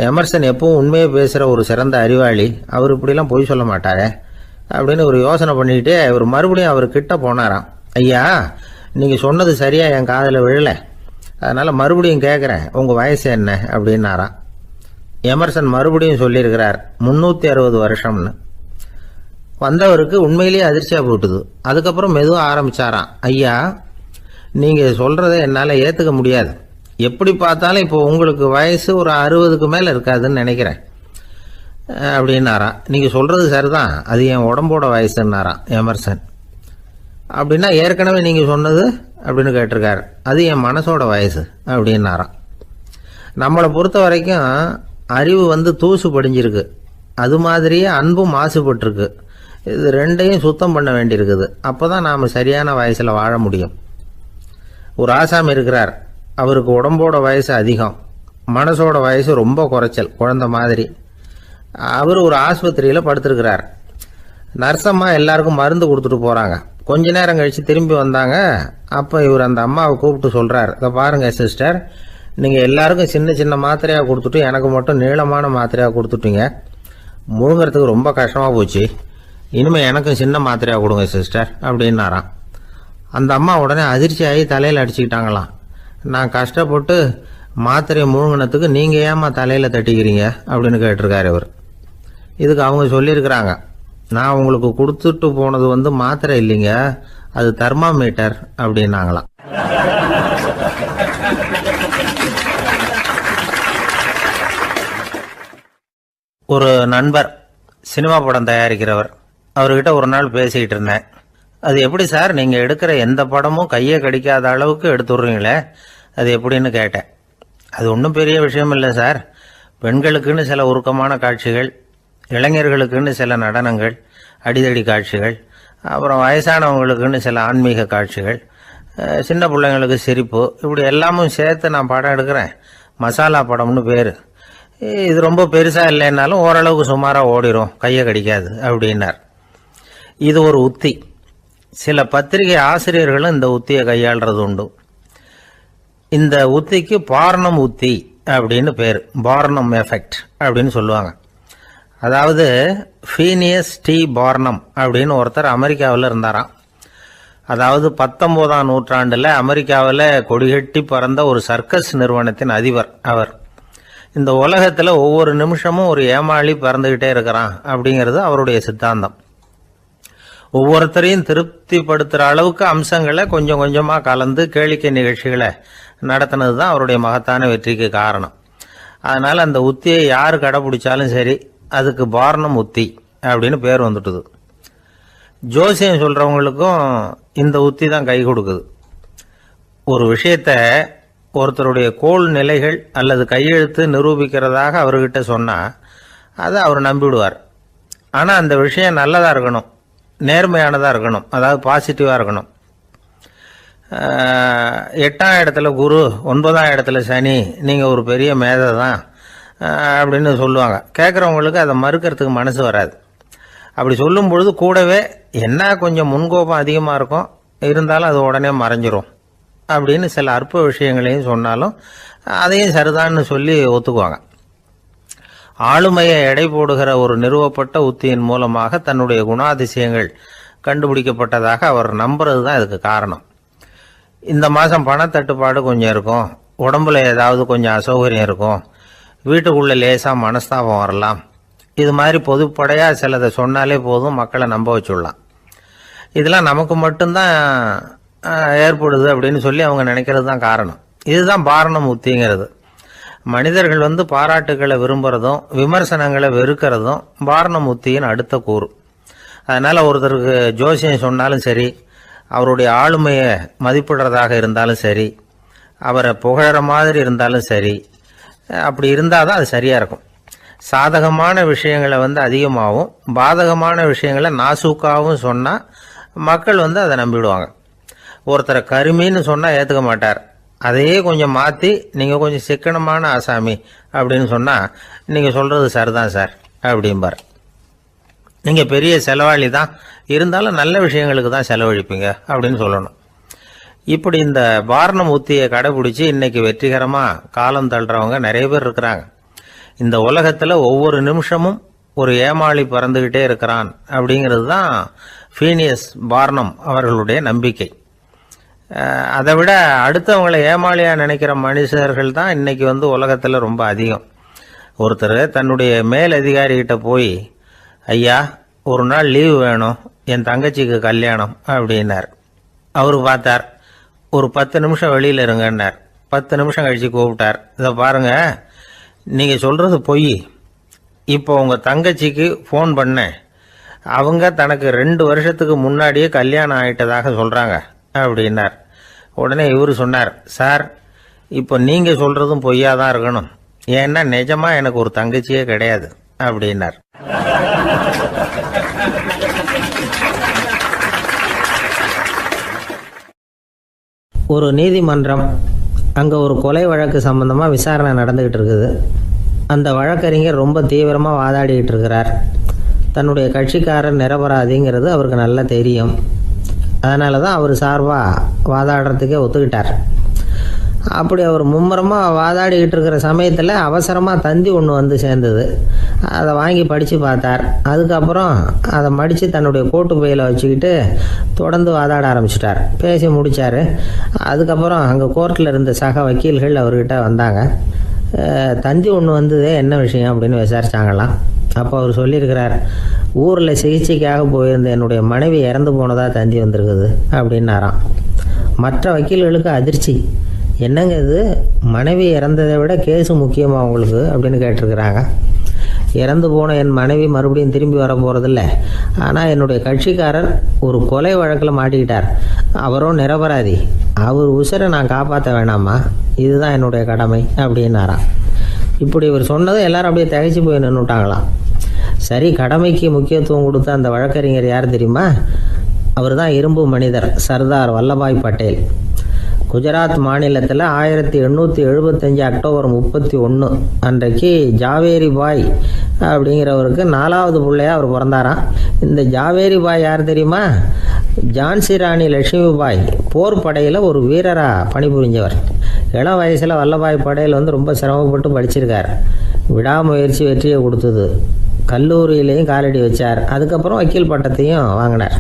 எமர்சன் எப்பவும் உண்மையை பேசுகிற ஒரு சிறந்த அறிவாளி, அவர் இப்படிலாம் பொய் சொல்ல மாட்டாரே அப்படின்னு ஒரு யோசனை பண்ணிக்கிட்டே இவர் மறுபடியும் அவர் கிட்ட போனாராம். ஐயா நீங்கள் சொன்னது சரியாக என் காதில் விழலை, அதனால் மறுபடியும் கேட்குறேன் உங்கள் வயசு என்ன அப்படின்னாராம். எமர்சன் மறுபடியும் சொல்லியிருக்கிறார் 360 வருஷம்னு. வந்தவருக்கு உண்மையிலேயே அதிர்ச்சியாக போட்டுது. அதுக்கப்புறம் மெதுவாக ஆரம்பித்தாராம். ஐயா நீங்கள் சொல்கிறத என்னால் ஏற்றுக்க முடியாது, எப்படி பார்த்தாலும் இப்போ உங்களுக்கு வயசு ஒரு 60க்கு மேலே இருக்காதுன்னு நினைக்கிறேன் அப்படின்னாராம். நீங்கள் சொல்கிறது சரிதான், அது என் உடம்போட வயசுன்னாராம் எமர்சன். அப்படின்னா ஏற்கனவே நீங்கள் சொன்னது அப்படின்னு கேட்டிருக்காரு, அது என் மனசோட வயசு அப்படின்னாராம். நம்மளை பொறுத்த வரைக்கும் அறிவு தூசு படிஞ்சிருக்கு, அது மாதிரியே அன்பும் மாசுபட்டிருக்கு. இது ரெண்டையும் சுத்தம் பண்ண வேண்டியிருக்குது, அப்போ தான் நாம் சரியான வயசில் வாழ முடியும். ஒரு ஆசாமி இருக்கிறார், அவருக்கு உடம்போட வயசு அதிகம், மனசோட வயசு ரொம்ப குறைச்சல், குழந்தை மாதிரி. அவர் ஒரு ஆஸ்பத்திரியில் படுத்திருக்கிறார். நர்சம்மா எல்லாருக்கும் மருந்து கொடுத்துட்டு போகிறாங்க. கொஞ்ச நேரம் கழித்து திரும்பி வந்தாங்க. அப்போ இவர் அந்த அம்மாவை கூப்பிட்டு சொல்கிறார், இதை பாருங்கள் சிஸ்டர், நீங்கள் எல்லாருக்கும் சின்ன சின்ன மாத்திரையாக கொடுத்துட்டு எனக்கு மட்டும் நீளமான மாத்திரையாக கொடுத்துட்டீங்க, முழுங்கிறதுக்கு ரொம்ப கஷ்டமாக போச்சு, இனிமேல் எனக்கும் சின்ன மாத்திரையாக கொடுங்க சிஸ்டர் அப்படின்னாராம். அந்த அம்மா உடனே அதிர்ச்சியாகி தலையில் அடிச்சுக்கிட்டாங்களாம். நான் கஷ்டப்பட்டு மாத்திரையை முழுங்கினத்துக்கு நீங்கள் ஏமா தலையில் தட்டிக்கிறீங்க அப்படின்னு கேட்டிருக்காரு இவர். இதுக்கு அவங்க சொல்லியிருக்கிறாங்க, நான் உங்களுக்கு கொடுத்துட்டு போனது மாத்திரை இல்லைங்க, அது தெர்மாமீட்டர் அப்படின்னாங்களாம். ஒரு நண்பர் சினிமா படம் தயாரிக்கிறவர், அவர்கிட்ட ஒரு நாள் பேசிக்கிட்டு இருந்தேன். அது எப்படி சார், நீங்கள் எடுக்கிற எந்த படமும் கையை கடிக்காத அளவுக்கு எடுத்துடுறீங்களே, அது எப்படின்னு கேட்டேன். அது ஒன்றும் பெரிய விஷயம் இல்லை சார், பெண்களுக்குன்னு சில உருக்கமான காட்சிகள், இளைஞர்களுக்குன்னு சில நடனங்கள், அடிதடி காட்சிகள், அப்புறம் வயசானவங்களுக்குன்னு சில ஆன்மீக காட்சிகள், சின்ன பிள்ளைங்களுக்கு சிரிப்பு, இப்படி எல்லாமும் சேர்த்து நான் படம் எடுக்கிறேன். மசாலா படம்னு பேர். இது ரொம்ப பெருசாக இல்லைன்னாலும் ஓரளவுக்கு சுமாராக ஓடிடும், கையை கடிக்காது அப்படின்னார். இது ஒரு உத்தி. சில பத்திரிகை ஆசிரியர்களும் இந்த உத்தியை கையாளுறது உண்டு. இந்த உத்திக்கு பார்னம் உத்தி அப்படின்னு பேர், பார்னம் எஃபெக்ட் அப்படின்னு சொல்லுவாங்க. அதாவது ஃபீனியஸ் டி பார்னம் அப்படின்னு ஒருத்தர் அமெரிக்காவில் இருந்தாராம். அதாவது 19ஆம் நூற்றாண்டில் அமெரிக்காவில் கொடிகட்டி பறந்த ஒரு சர்க்கஸ் நிறுவனத்தின் அதிபர் அவர். இந்த உலகத்தில் ஒவ்வொரு நிமிஷமும் ஒரு ஏமாளி பறந்துக்கிட்டே இருக்கிறான் அப்படிங்கிறது அவருடைய சித்தாந்தம். ஒவ்வொருத்தரையும் திருப்திப்படுத்துகிற அளவுக்கு அம்சங்களை கொஞ்சம் கொஞ்சமாக கலந்து கேளிக்கை நிகழ்ச்சிகளை நடத்தினது தான் அவருடைய மகத்தான வெற்றிக்கு காரணம். அதனால் அந்த உத்தியை யார் கடைப்பிடிச்சாலும் சரி, அதுக்கு பார்னம் உத்தி அப்படின்னு பேர் வந்துட்டுது. ஜோசியம் சொல்கிறவங்களுக்கும் இந்த உத்தி தான் கை கொடுக்குது. ஒரு விஷயத்தை ஒருத்தருடைய கோள் நிலைகள் அல்லது கையெழுத்து நிரூபிக்கிறதாக அவர்கிட்ட சொன்னால் அதை அவர் நம்பிவிடுவார். ஆனால் அந்த விஷயம் நல்லதாக இருக்கணும், நேர்மையானதாக இருக்கணும், அதாவது பாசிட்டிவாக இருக்கணும். 8ஆம் இடத்துல குரு, 9ஆம் இடத்துல சனி, நீங்கள் ஒரு பெரிய மேதை தான் அப்படின்னு சொல்லுவாங்க. கேட்குறவங்களுக்கு அதை மறுக்கிறதுக்கு மனசு வராது. அப்படி சொல்லும் பொழுது கூடவே என்ன கொஞ்சம் முன்கோபம் அதிகமாக இருக்கும், இருந்தாலும் அது உடனே மறைஞ்சிரும் அப்படின்னு சில அற்ப விஷயங்களையும் சொன்னாலும் அதையும் சரிதான்னு சொல்லி ஒத்துக்குவாங்க. ஆளுமையை எடை போடுகிற ஒரு நிறுவப்பட்ட உத்தியின் மூலமாக தன்னுடைய குணாதிசயங்கள் கண்டுபிடிக்கப்பட்டதாக அவர் நம்புறது தான் இதுக்கு காரணம். இந்த மாதம் பணத்தட்டுப்பாடு கொஞ்சம் இருக்கும், உடம்புல ஏதாவது கொஞ்சம் அசௌகரியம் இருக்கும், வீட்டுக்குள்ளே லேசாக மனஸ்தாபம் வரலாம், இது மாதிரி பொதுப்படையாக சிலதை சொன்னாலே போதும், மக்களை நம்ப வச்சுடலாம். இதெல்லாம் நமக்கு மட்டும்தான் ஏற்படுது அப்படின்னு சொல்லி அவங்க நினைக்கிறது தான் காரணம். இதுதான் பார்னம் உத்திங்கிறது. மனிதர்கள் பாராட்டுக்களை விரும்புகிறதும் விமர்சனங்களை வெறுக்கிறதும் பார்னம் உத்தியின் அடுத்த கூறு. அதனால் ஒருத்தருக்கு ஜோசியம் சொன்னாலும் சரி, அவருடைய ஆளுமையை மதிப்பிடுறதாக இருந்தாலும் சரி, அவரை புகழற மாதிரி இருந்தாலும் சரி, அப்படி இருந்தால் தான் அது சரியாக இருக்கும். சாதகமான விஷயங்களை அதிகமாகவும் பாதகமான விஷயங்களை நாசூக்காகவும் சொன்னால் மக்கள் அதை நம்பிடுவாங்க. ஒருத்தரை கருமின்னு சொன்னால் ஏற்றுக்க மாட்டார். அதையே கொஞ்சம் மாற்றி நீங்கள் கொஞ்சம் சிக்கனமான ஆசாமி அப்படின்னு சொன்னால் நீங்கள் சொல்கிறது சரிதான் சார் அப்படிம்பார். நீங்கள் பெரிய செலவாளி தான், இருந்தாலும் நல்ல விஷயங்களுக்கு தான் செலவழிப்பீங்க அப்படின்னு சொல்லணும். இப்படி இந்த பார்னம் உத்தியை கடைபிடிச்சி இன்னைக்கு வெற்றிகரமாக காலம் தள்ளுறவங்க நிறைய பேர் இருக்கிறாங்க. இந்த உலகத்தில் ஒவ்வொரு நிமிஷமும் ஒரு ஏமாளி பறந்துக்கிட்டே இருக்கிறான் அப்படிங்கிறது தான் ஃபீனியஸ் பார்னம் அவர்களுடைய நம்பிக்கை. அதை விட அடுத்தவங்களை ஏமாளியாக நினைக்கிற மனுஷர்கள் தான் இன்னைக்கு உலகத்தில் ரொம்ப அதிகம். ஒருத்தர் தன்னுடைய மேல் அதிகாரிகிட்ட போய், ஐயா ஒரு நாள் லீவு வேணும், என் தங்கச்சிக்கு கல்யாணம் அப்படின்னார். அவரு பார்த்தார், ஒரு 10 நிமிஷம் வெளியில் இருங்கன்னார். 10 நிமிஷம் கழித்து கூப்பிட்டார், இதை பாருங்க, நீங்கள் சொல்கிறது பொய், இப்போ உங்கள் தங்கச்சிக்கு ஃபோன் பண்ணேன், அவங்க தனக்கு 2 வருஷத்துக்கு முன்னாடியே கல்யாணம் ஆகிட்டதாக சொல்கிறாங்க அப்படின்னார். உடனே இவர் சொன்னார், சார் இப்போ நீங்கள் சொல்கிறதும் பொய்யாக தான் இருக்கணும், ஏன்னா நிஜமாக எனக்கு ஒரு தங்கச்சியே கிடையாது அப்படின்னார். ஒரு நீதிமன்றம், அங்கே ஒரு கொலை வழக்கு சம்பந்தமாக விசாரணை நடந்துக்கிட்டு இருக்குது. அந்த வழக்கறிஞர் ரொம்ப தீவிரமாக வாதாடிக்கிட்டு இருக்கிறார். தன்னுடைய கட்சிக்காரர் நிரபராதிங்கிறது அவருக்கு நல்லா தெரியும். அதனால தான் அவர் சார்பாக வாதாடுறதுக்கே ஒத்துக்கிட்டார். அப்படி அவர் மும்முரமாக வாதாடிக்கிட்டு இருக்கிற சமயத்தில் அவசரமாக தந்தி ஒன்று வந்து சேர்ந்தது. அதை வாங்கி படித்து பார்த்தார். அதுக்கப்புறம் அதை மடித்து தன்னுடைய கோட்டு பையில் வச்சுக்கிட்டு தொடர்ந்து வாதாட ஆரம்பிச்சிட்டார். பேசி முடித்தார். அதுக்கப்புறம் அங்கே கோர்ட்டில் இருந்த சக வக்கீல்கள் அவர்கிட்ட வந்தாங்க. தந்தி ஒன்று வந்ததே, என்ன விஷயம் அப்படின்னு விசாரிச்சாங்களாம். அப்போ அவர் சொல்லியிருக்கிறார், ஊரில் சிகிச்சைக்காக போயிருந்த என்னுடைய மனைவி இறந்து போனதாக தந்தி வந்திருக்குது அப்படின்னாராம். மற்ற வக்கீல்களுக்கு அதிர்ச்சி. என்னங்க இது, மனைவி இறந்ததை விட கேஸு முக்கியமாக உங்களுக்கு அப்படின்னு கேட்டிருக்கிறாங்க. இறந்து போன என் மனைவி மறுபடியும் திரும்பி வர போகிறதில்ல. ஆனால் என்னுடைய கட்சிக்காரர் ஒரு கொலை வழக்கில் மாட்டிக்கிட்டார். அவரும் நிரபராதி. அவர் உசுரை நான் காப்பாற்ற வேணாமா? இதுதான் என்னுடைய கடமை அப்படின்னாராம். இப்படி இவர் சொன்னதும் எல்லாரும் அப்படியே திகைச்சு போய் நின்றுட்டாங்களாம். சரி, கடமைக்கு முக்கியத்துவம் கொடுத்த அந்த வழக்கறிஞர் யார் தெரியுமா? அவர் தான் இரும்பு மனிதர் சர்தார் வல்லபாய் பட்டேல். குஜராத் மாநிலத்தில் 1875 அக்டோபர் 31 அன்றைக்கு ஜாவேரி பாய் அப்படிங்கிறவருக்கு 4வது பிள்ளையாக அவர் பிறந்தாராம். இந்த ஜாவேரி பாய் யார் தெரியுமா? ஜான்சி ராணி லட்சுமி பாய் போர் படையில் ஒரு வீரராக பணிபுரிஞ்சவர். இளம் வயசில் வல்லபாய் பட்டேல் ரொம்ப சிரமப்பட்டு படிச்சிருக்கார். விடாமுயற்சி வெற்றியை கொடுத்தது. கல்லூரியிலையும் காலடி வச்சார். அதுக்கப்புறம் வக்கீல் பட்டத்தையும் வாங்கினார்.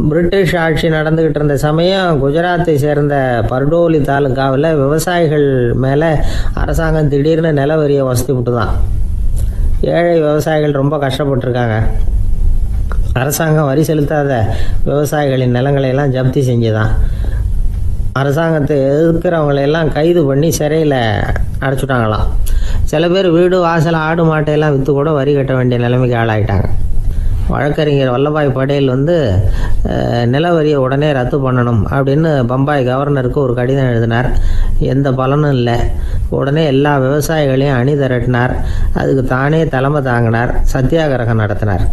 பிரிட்டிஷ் ஆட்சி நடந்துக்கிட்டு இருந்த சமயம் குஜராத்தை சேர்ந்த பர்டோலி தாலுக்காவில் விவசாயிகள் மேலே அரசாங்கம் திடீர்னு நில வரியை வசதி விட்டு தான். ஏழை விவசாயிகள் ரொம்ப கஷ்டப்பட்டுருக்காங்க. அரசாங்கம் வரி செலுத்தாத விவசாயிகளின் நிலங்களையெல்லாம் ஜப்தி செஞ்சுதான். அரசாங்கத்தை எதிர்க்கிறவங்களையெல்லாம் கைது பண்ணி சிறையில் அடைச்சுட்டாங்களாம். சில பேர் வீடு வாசல் ஆடு மாட்டையெல்லாம் விற்று கூட வரி கட்ட வேண்டிய நிலைமைக்கு ஆளாயிட்டாங்க. வழக்கறிஞர் வல்லபாய் பட்டேல் நில வரியை உடனே ரத்து பண்ணணும் அப்படின்னு பம்பாய் கவர்னருக்கு ஒரு கடிதம் எழுதினார். எந்த பலனும் இல்லை. உடனே எல்லா விவசாயிகளையும் அணி திரட்டினார். அதுக்கு தானே தலைமை தாங்கினார். சத்தியாகிரகம் நடத்தினார்.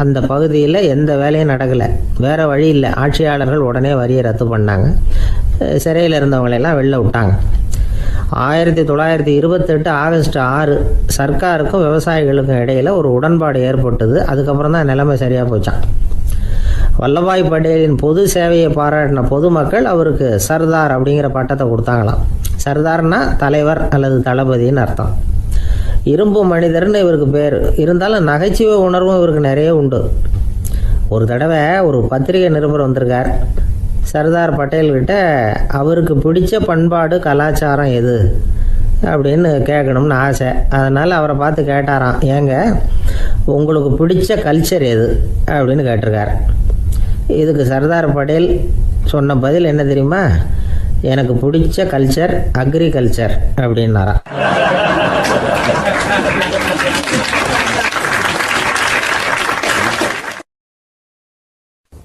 அந்த பகுதியில் எந்த வேலையும் நடக்கலை. வேறு வழி இல்லை. ஆட்சியாளர்கள் உடனே வரியை ரத்து பண்ணாங்க. சிறையில் இருந்தவங்களெல்லாம் வெளில விட்டாங்க. 1928 ஆகஸ்ட் 6 சர்க்காருக்கும் விவசாயிகளுக்கும் இடையில் ஒரு உடன்பாடு ஏற்பட்டது. அதுக்கப்புறம் தான் நிலைமை சரியாக போச்சான். வல்லபாய் பட்டேலின் பொது சேவையை பாராட்டின பொதுமக்கள் அவருக்கு சர்தார் அப்படிங்கிற பட்டத்தை கொடுத்தாங்களாம். சர்தார்னா தலைவர் அல்லது தளபதின்னு அர்த்தம். இரும்பு மனிதர்னு இவருக்கு பேர். இருந்தாலும் நகைச்சுவை உணர்வும் இவருக்கு நிறைய உண்டு. ஒரு தடவை ஒரு பத்திரிகை நிருபர் வந்திருக்கார். சர்தார் பட்டேல்கிட்ட அவருக்கு பிடிச்ச பண்பாடு கலாச்சாரம் எது அப்படின்னு கேட்கணும்னு ஆசை. அதனால் அவரை பார்த்து கேட்டாராம், ஏங்க உங்களுக்கு பிடிச்ச கல்ச்சர் எது அப்படின்னு கேட்டிருக்கார். இதுக்கு சர்தார் பட்டேல் சொன்ன பதில் என்ன தெரியுமா? எனக்கு பிடிச்ச கல்ச்சர் அக்ரிகல்ச்சர் அப்படின்னாராம்.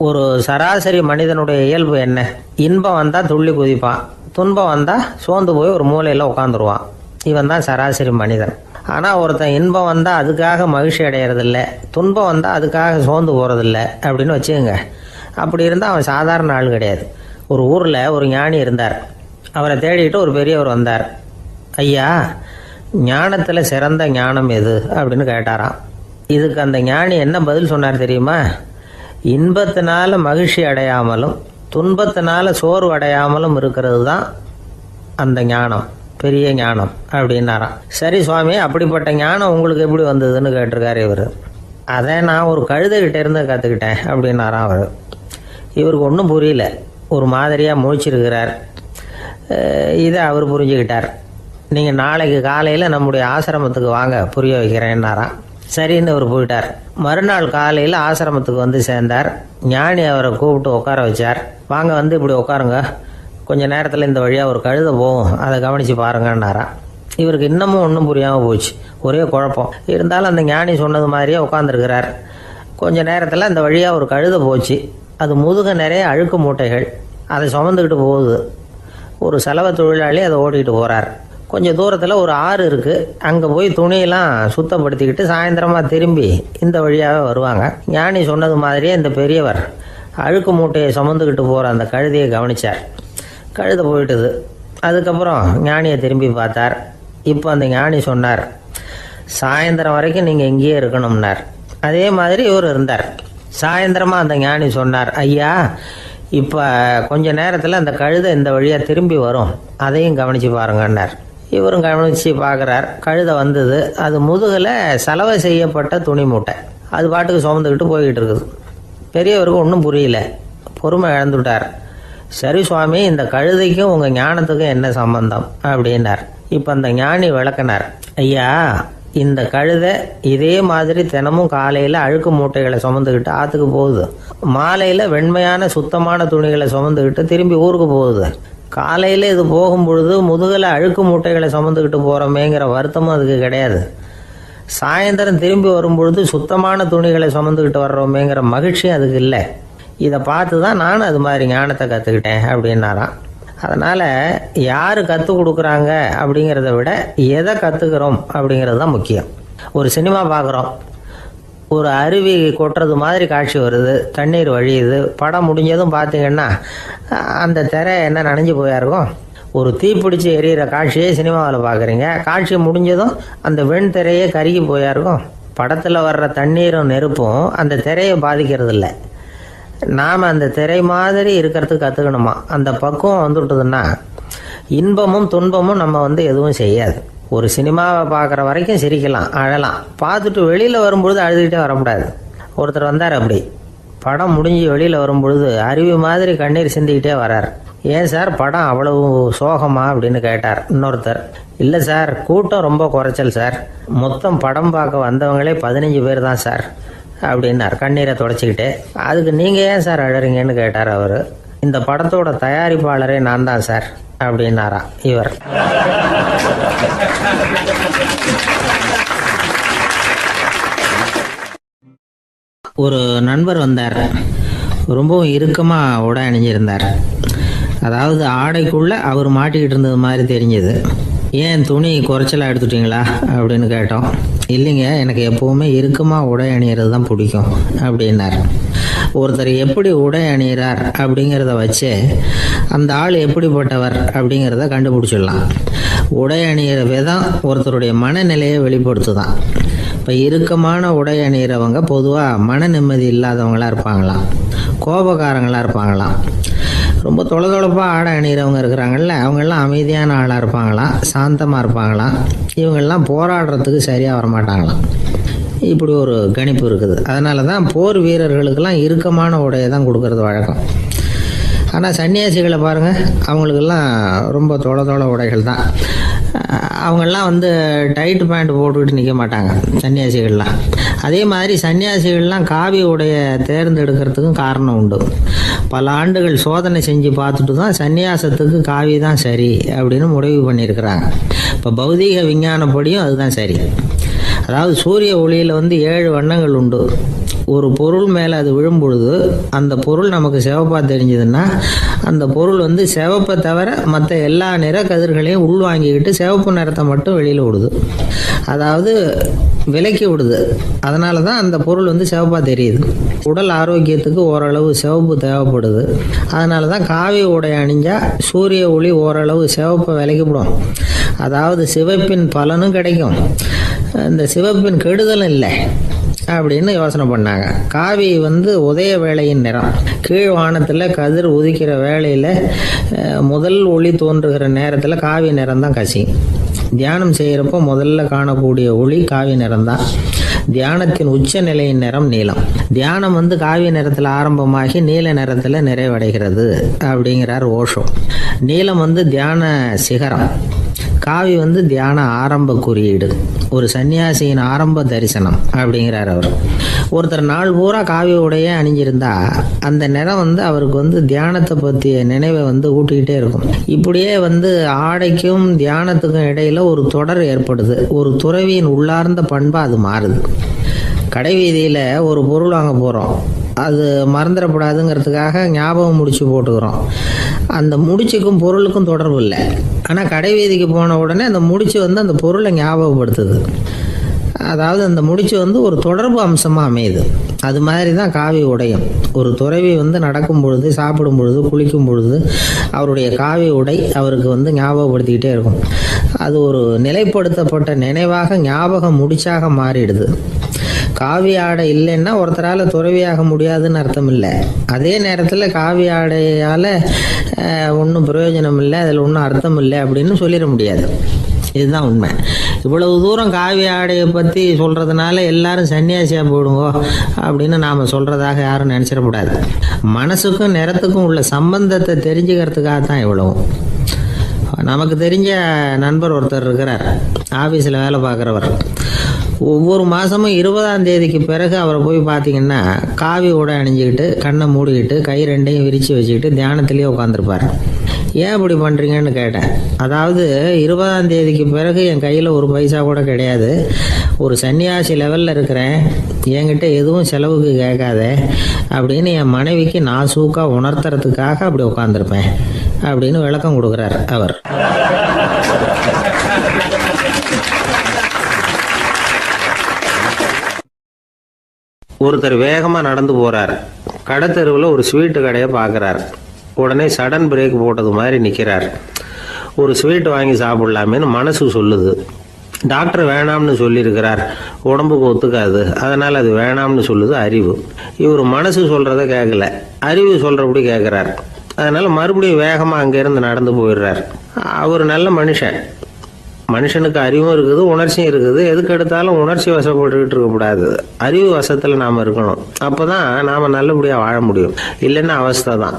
ஒரு சராசரி மனிதனுடைய இயல்பு என்ன? இன்பம் வந்தால் துள்ளி குதிப்பான், துன்பம் வந்தால் சோர்ந்து போய் ஒரு மூலையில் உட்காந்துருவான். இவன் தான் சராசரி மனிதன். ஆனால் ஒருத்தன் இன்பம் வந்தால் அதுக்காக மகிழ்ச்சி அடையிறதில்ல, துன்பம் வந்தால் அதுக்காக சோர்ந்து போகிறதில்ல அப்படின்னு வச்சுக்கோங்க. அப்படி இருந்தால் அவன் சாதாரண ஆள் கிடையாது. ஒரு ஊரில் ஒரு ஞானி இருந்தார். அவரை தேடிட்டு ஒரு பெரியவர் வந்தார். ஐயா, ஞானத்தில் சிறந்த ஞானம் எது அப்படின்னு கேட்டாராம். இதுக்கு அந்த ஞானி என்ன பதில் சொன்னார் தெரியுமா? இன்பத்தினால மகிழ்ச்சி அடையாமலும் துன்பத்தினால சோர்வு அடையாமலும் இருக்கிறது தான் அந்த ஞானம், பெரிய ஞானம் அப்படின்னாராம். சரி சுவாமி, அப்படிப்பட்ட ஞானம் உங்களுக்கு எப்படி வந்ததுன்னு கேட்டிருக்காரு இவர். அதை நான் ஒரு கழுதைகிட்ட இருந்து கற்றுக்கிட்டேன் அப்படின்னாராம் அவர். இவருக்கு ஒன்றும் புரியல. ஒரு மாதிரியாக முழிச்சிருக்கிறார். இதை அவர் புரிஞ்சுக்கிட்டார். நீங்கள் நாளைக்கு காலையில் நம்முடைய ஆசிரமத்துக்கு வாங்க, புரிய வைக்கிறேன்னாராம். சரின்னு அவர் போயிட்டார். மறுநாள் காலையில் ஆசிரமத்துக்கு சேர்ந்தார். ஞானி அவரை கூப்பிட்டு உட்கார வச்சார். வாங்க, இப்படி உட்காருங்க, கொஞ்சம் நேரத்தில் இந்த வழியாக ஒரு கழுதை போகும், அதை கவனித்து பாருங்கன்னாராம். இவருக்கு இன்னமும் ஒன்றும் புரியாமல் போச்சு. ஒரே குழப்பம். இருந்தாலும் அந்த ஞானி சொன்னது மாதிரியே உட்காந்துருக்கிறார். கொஞ்சம் நேரத்தில் அந்த வழியாக ஒரு கழுதை போச்சு. அது முதுக நிறைய அழுக்கு மூட்டைகள், அதை சுமந்துக்கிட்டு போகுது. ஒரு செலவு தொழிலாளி அதை ஓட்டிகிட்டு போகிறார். கொஞ்சம் தூரத்தில் ஒரு ஆறு இருக்குது. அங்கே போய் துணியெல்லாம் சுத்தப்படுத்திக்கிட்டு சாயந்தரமாக திரும்பி இந்த வழியாகவே வருவாங்க. ஞானி சொன்னது மாதிரியே இந்த பெரியவர் அழுக்கு மூட்டையை சுமந்துக்கிட்டு போகிற அந்த கழுதையை கவனித்தார். கழுதை போயிட்டுது. அதுக்கப்புறம் ஞானியை திரும்பி பார்த்தார். இப்போ அந்த ஞானி சொன்னார், சாயந்தரம் வரைக்கும் நீங்கள் இங்கேயே இருக்கணும்னார். அதே மாதிரி இவர் இருந்தார். சாயந்தரமாக அந்த ஞானி சொன்னார், ஐயா, இப்போ கொஞ்ச நேரத்தில் அந்த கழுதை இந்த வழியாக திரும்பி வரும், அதையும் கவனித்து பாருங்கன்னார். இவரும் கவனித்து பார்க்குறார். கழுதை வந்தது. அது முதுகில் சலவை செய்யப்பட்ட துணி மூட்டை. அது பாட்டுக்கு சுமந்துக்கிட்டு போய்கிட்டு இருக்குது. பெரியவருக்கு ஒன்றும் புரியல, பொறுமை இழந்துட்டார். சரி சுவாமி, இந்த கழுதைக்கும் உங்கள் ஞானத்துக்கும் என்ன சம்பந்தம் அப்படின்னார். இப்போ அந்த ஞானி விளக்கினார். ஐயா, இந்த கழுதை இதே மாதிரி தினமும் காலையில் அழுக்கு மூட்டைகளை சுமந்துக்கிட்டு ஆற்றுக்கு போகுது, மாலையில் வெண்மையான சுத்தமான துணிகளை சுமந்துக்கிட்டு திரும்பி ஊருக்கு போகுது. காலையில் இது போகும் பொழுது முதுகில் அழுக்கு மூட்டைகளை சுமந்துக்கிட்டு போகிறோமேங்கிற வருத்தமும் அதுக்கு கிடையாது. சாயந்தரம் திரும்பி வரும்பொழுது சுத்தமான துணிகளை சுமந்துக்கிட்டு வர்றோமேங்கிற மகிழ்ச்சியும் அதுக்கு இல்லை. இதை பார்த்து தான் நானும் அது மாதிரி ஞானத்தை கற்றுக்கிட்டேன் அப்படின்னாராம். அதனால் யார் கற்றுக் கொடுக்குறாங்க அப்படிங்கிறத விட எதை கற்றுக்கிறோம் அப்படிங்கிறது தான் முக்கியம். ஒரு சினிமா பார்க்குறோம், ஒரு அருவி கொட்டுறது மாதிரி காட்சி வருது, தண்ணீர் வழியுது. படம் முடிஞ்சதும் பார்த்தீங்கன்னா அந்த திரை என்ன நனைஞ்சு போயா இருக்கும். ஒரு தீப்பிடிச்சு எரியிற காட்சியே சினிமாவில் பார்க்குறீங்க, காட்சி முடிஞ்சதும் அந்த வெண் திரையே கருகி போயா இருக்கும். படத்தில் வர்ற தண்ணீரும் நெருப்பும் அந்த திரையை பாதிக்கிறது இல்லை. நாம் அந்த திரை மாதிரி இருக்கிறதுக்கு கற்றுக்கணுமா. அந்த பக்குவம் வந்துவிட்டதுன்னா இன்பமும் துன்பமும் நம்ம எதுவும் செய்யாது. ஒரு சினிமாவை பார்க்குற வரைக்கும் சிரிக்கலாம், அழலாம். பார்த்துட்டு வெளியில் வரும்பொழுது அழுதுகிட்டே வரக்கூடாது. ஒருத்தர் வந்தார், அப்படி படம் முடிஞ்சு வெளியில் வரும்பொழுது அருவி மாதிரி கண்ணீர் சிந்திக்கிட்டே வரார். ஏன் சார் படம் அவ்வளவு சோகமா அப்படின்னு கேட்டார். இன்னொருத்தர், இல்லை சார், கூட்டம் ரொம்ப குறைச்சல் சார், மொத்தம் படம் பார்க்க வந்தவங்களே 15 பேர் தான் சார் அப்படின்னார் கண்ணீரை தொடச்சிக்கிட்டே. அதுக்கு நீங்கள் ஏன் சார் அழறீங்கன்னு கேட்டார் அவர். இந்த படத்தோட தயாரிப்பாளரே நான் தான் சார் அப்படின்னாரா இவர். ஒரு நண்பர் வந்தார். ரொம்பவும் இறுக்கமாக உடை அணிஞ்சிருந்தார். அதாவது ஆடைக்குள்ளே அவர் மாட்டிக்கிட்டு இருந்தது மாதிரி தெரிஞ்சது. ஏன் துணி குறைச்சலாக எடுத்துட்டீங்களா அப்படின்னு கேட்டோம். இல்லைங்க, எனக்கு எப்போவுமே இறுக்கமாக உடை அணிகிறது தான் பிடிக்கும் அப்படின்னார். ஒருத்தர் எப்படி உடை அணிகிறார் அப்படிங்கிறத வச்சு அந்த ஆள் எப்படிப்பட்டவர் அப்படிங்கிறத கண்டுபிடிச்சிடலாம். உடை அணிகிற விதம் ஒருத்தருடைய மனநிலையை வெளிப்படுத்து தான். இப்போ இறுக்கமான உடை அணிகிறவங்க பொதுவாக மன நிம்மதி இல்லாதவங்களாக இருப்பாங்களாம், கோபக்காரங்களாக இருப்பாங்களாம். ரொம்ப தொலைதொலைப்பாக ஆடை அணிகிறவங்க இருக்கிறாங்கல்ல, அவங்கெல்லாம் அமைதியான ஆளாக இருப்பாங்களாம், சாந்தமாக இருப்பாங்களாம். இவங்கெல்லாம் போராடுறதுக்கு சரியாக வரமாட்டாங்களாம். இப்படி ஒரு கணிப்பு இருக்குது. அதனால தான் போர் வீரர்களுக்கெல்லாம் இறுக்கமான உடையை தான் கொடுக்கறது வழக்கம். ஆனால் சன்னியாசிகளை பாருங்கள், அவங்களுக்கெல்லாம் ரொம்ப தொலை உடைகள் தான். அவங்கெல்லாம் டைட் பேண்ட் போட்டுக்கிட்டு நிற்க மாட்டாங்க சன்னியாசிகள்லாம். அதே மாதிரி சன்னியாசிகள்லாம் காவி உடைய தேர்ந்தெடுக்கிறதுக்கும் காரணம் உண்டு. பல ஆண்டுகள் சோதனை செஞ்சு பார்த்துட்டு தான் சன்னியாசத்துக்கு காவி தான் சரி அப்படின்னு முடிவு பண்ணியிருக்கிறாங்க. இப்போ பௌதீக விஞ்ஞானப்படியும் அதுதான் சரி. அதாவது சூரிய ஒளியில் 7 வண்ணங்கள் உண்டு. ஒரு பொருள் மேலே அது விழும்பொழுது அந்த பொருள் நமக்கு சிவப்பாக தெரிஞ்சதுன்னா அந்த பொருள் சிவப்பை தவிர மற்ற எல்லா நிற கதிர்களையும் உள்வாங்கிக்கிட்டு சிவப்பு நிறத்தை மட்டும் வெளியில் விடுது. அதாவது விலக்கி விடுது. அதனால தான் அந்த பொருள் சிவப்பாக தெரியுது. உடல் ஆரோக்கியத்துக்கு ஓரளவு சிவப்பு தேவைப்படுது. அதனால தான் காவி உடை அணிஞ்சால் சூரிய ஒளி ஓரளவு சிவப்பை விலக்கிவிடும். அதாவது சிவப்பின் பலனும் கிடைக்கும், இந்த சிவப்பின் கெடுதலும் இல்லை அப்படின்னு யோசனை பண்ணாங்க. காவி உதய வேளையின் நிறம். கீழ் வானத்தில் கதிர் உதிக்கிற வேளையில் முதல் ஒளி தோன்றுகிற நேரத்தில் காவி நிறம் தான் கசியும். தியானம் செய்கிறப்போ முதல்ல காணக்கூடிய ஒளி காவி நிறம் தான். தியானத்தின் உச்ச நிலையின் நிறம் நீலம். தியானம் காவி நிறத்தில் ஆரம்பமாகி நீல நிறத்தில் நிறைவடைகிறது அப்படிங்கிறார் ஓஷோ. நீலம் தியான சிகரம், காவி தியான ஆரம்ப குறியீடு, ஒரு சன்னியாசியின் ஆரம்ப தரிசனம் அப்படிங்கிறார் அவர். ஒருத்தர் நாள் பூரா காவி உடைய அணிஞ்சிருந்தா அந்த நிறம் அவருக்கு தியானத்தை பற்றிய நினைவை ஊட்டிக்கிட்டே இருக்கும். இப்படியே ஆடைக்கும் தியானத்துக்கும் இடையில ஒரு தொடர் ஏற்படுது. ஒரு துறவியின் உள்ளார்ந்த பண்பாக அது மாறுது. கடை வீதியில் ஒரு பொருள் வாங்க போகிறோம், அது மறந்துடக்கூடாதுங்கிறதுக்காக ஞாபகம் முடிச்சு போட்டுக்கிறோம். அந்த முடிச்சுக்கும் பொருளுக்கும் தொடர்பு இல்லை. ஆனால் கடை வீதிக்கு போன உடனே அந்த முடிச்சு அந்த பொருளை ஞாபகப்படுத்துது. அதாவது அந்த முடிச்சு ஒரு தொடர்பு அம்சமாக அமையுது. அது மாதிரி தான் காவி உடையும். ஒரு துறவி நடக்கும் பொழுது, சாப்பிடும் பொழுது, குளிக்கும் பொழுது அவருடைய காவி உடை அவருக்கு ஞாபகப்படுத்திக்கிட்டே இருக்கும். அது ஒரு நிலைப்படுத்தப்பட்ட நினைவாக ஞாபகம் முடிச்சாக மாறிடுது. காவி ஆடை இல்லைன்னா ஒருத்தரால் துறவியாக முடியாதுன்னு அர்த்தம் இல்லை. அதே நேரத்தில் காவி ஆடையால் ஒன்றும் பிரயோஜனம் இல்லை, அதில் ஒன்றும் அர்த்தம் இல்லை அப்படின்னு சொல்லிட முடியாது. இதுதான் உண்மை. இவ்வளவு தூரம் காவி ஆடையை பற்றி சொல்கிறதுனால எல்லாரும் சன்னியாசியாக போயிடுங்கோ அப்படின்னு நாம் சொல்கிறதாக யாரும் நினச்சிடக்கூடாது. மனசுக்கும் நிறத்துக்கும் உள்ள சம்பந்தத்தை தெரிஞ்சுக்கிறதுக்காக தான் இவ்வளவும். நமக்கு தெரிஞ்ச நண்பர் ஒருத்தர் இருக்கிறார், ஆஃபீஸில் வேலை பார்க்குறவர். ஒவ்வொரு மாதமும் 20ஆம் தேதிக்கு பிறகு அவரை போய் பார்த்தீங்கன்னா காவி உடை அணிஞ்சிக்கிட்டு கண்ணை மூடிக்கிட்டு கை ரெண்டையும் விரித்து வச்சுக்கிட்டு தியானத்திலேயே உட்காந்துருப்பார். ஏன் இப்படி பண்ணுறீங்கன்னு கேட்டேன். அதாவது 20ஆம் தேதிக்கு பிறகு என் கையில் ஒரு பைசா கூட கிடையாது, ஒரு சன்னியாசி லெவலில் இருக்கிறேன், என்கிட்ட எதுவும் செலவுக்கு கேட்காத அப்படின்னு என் மனைவிக்கு நான் சூக்காக உணர்த்துறதுக்காக அப்படி உட்காந்துருப்பேன் அப்படின்னு விளக்கம் கொடுக்குறார் அவர். ஒருத்தர் வேகமாக நடந்து போகிறார். கடத்தெருவில் ஒரு ஸ்வீட்டு கடையை பார்க்குறார். உடனே சடன் பிரேக் போட்டது மாதிரி நிற்கிறார். ஒரு ஸ்வீட் வாங்கி சாப்பிட்லாமேன்னு மனசு சொல்லுது. டாக்டர் வேணாம்னு சொல்லியிருக்கிறார், உடம்புக்கு ஒத்துக்காது, அதனால் அது வேணாம்னு சொல்லுது அறிவு. இவர் மனசு சொல்கிறத கேட்கல, அறிவு சொல்கிறபடி கேட்குறார். அதனால் மறுபடியும் வேகமாக அங்கேருந்து நடந்து போயிடுறார். அவர் நல்ல மனுஷனுக்கு அறிவும் இருக்குது, உணர்ச்சியும் இருக்குது. எதுக்கு எடுத்தாலும் உணர்ச்சி வசப்பட்டுக்கிட்டு இருக்கக்கூடாது, அறிவு வசத்தில் நாம் இருக்கணும். அப்போ தான் நாம் நல்லபடியாக வாழ முடியும். இல்லைன்னா அவஸ்தை தான்.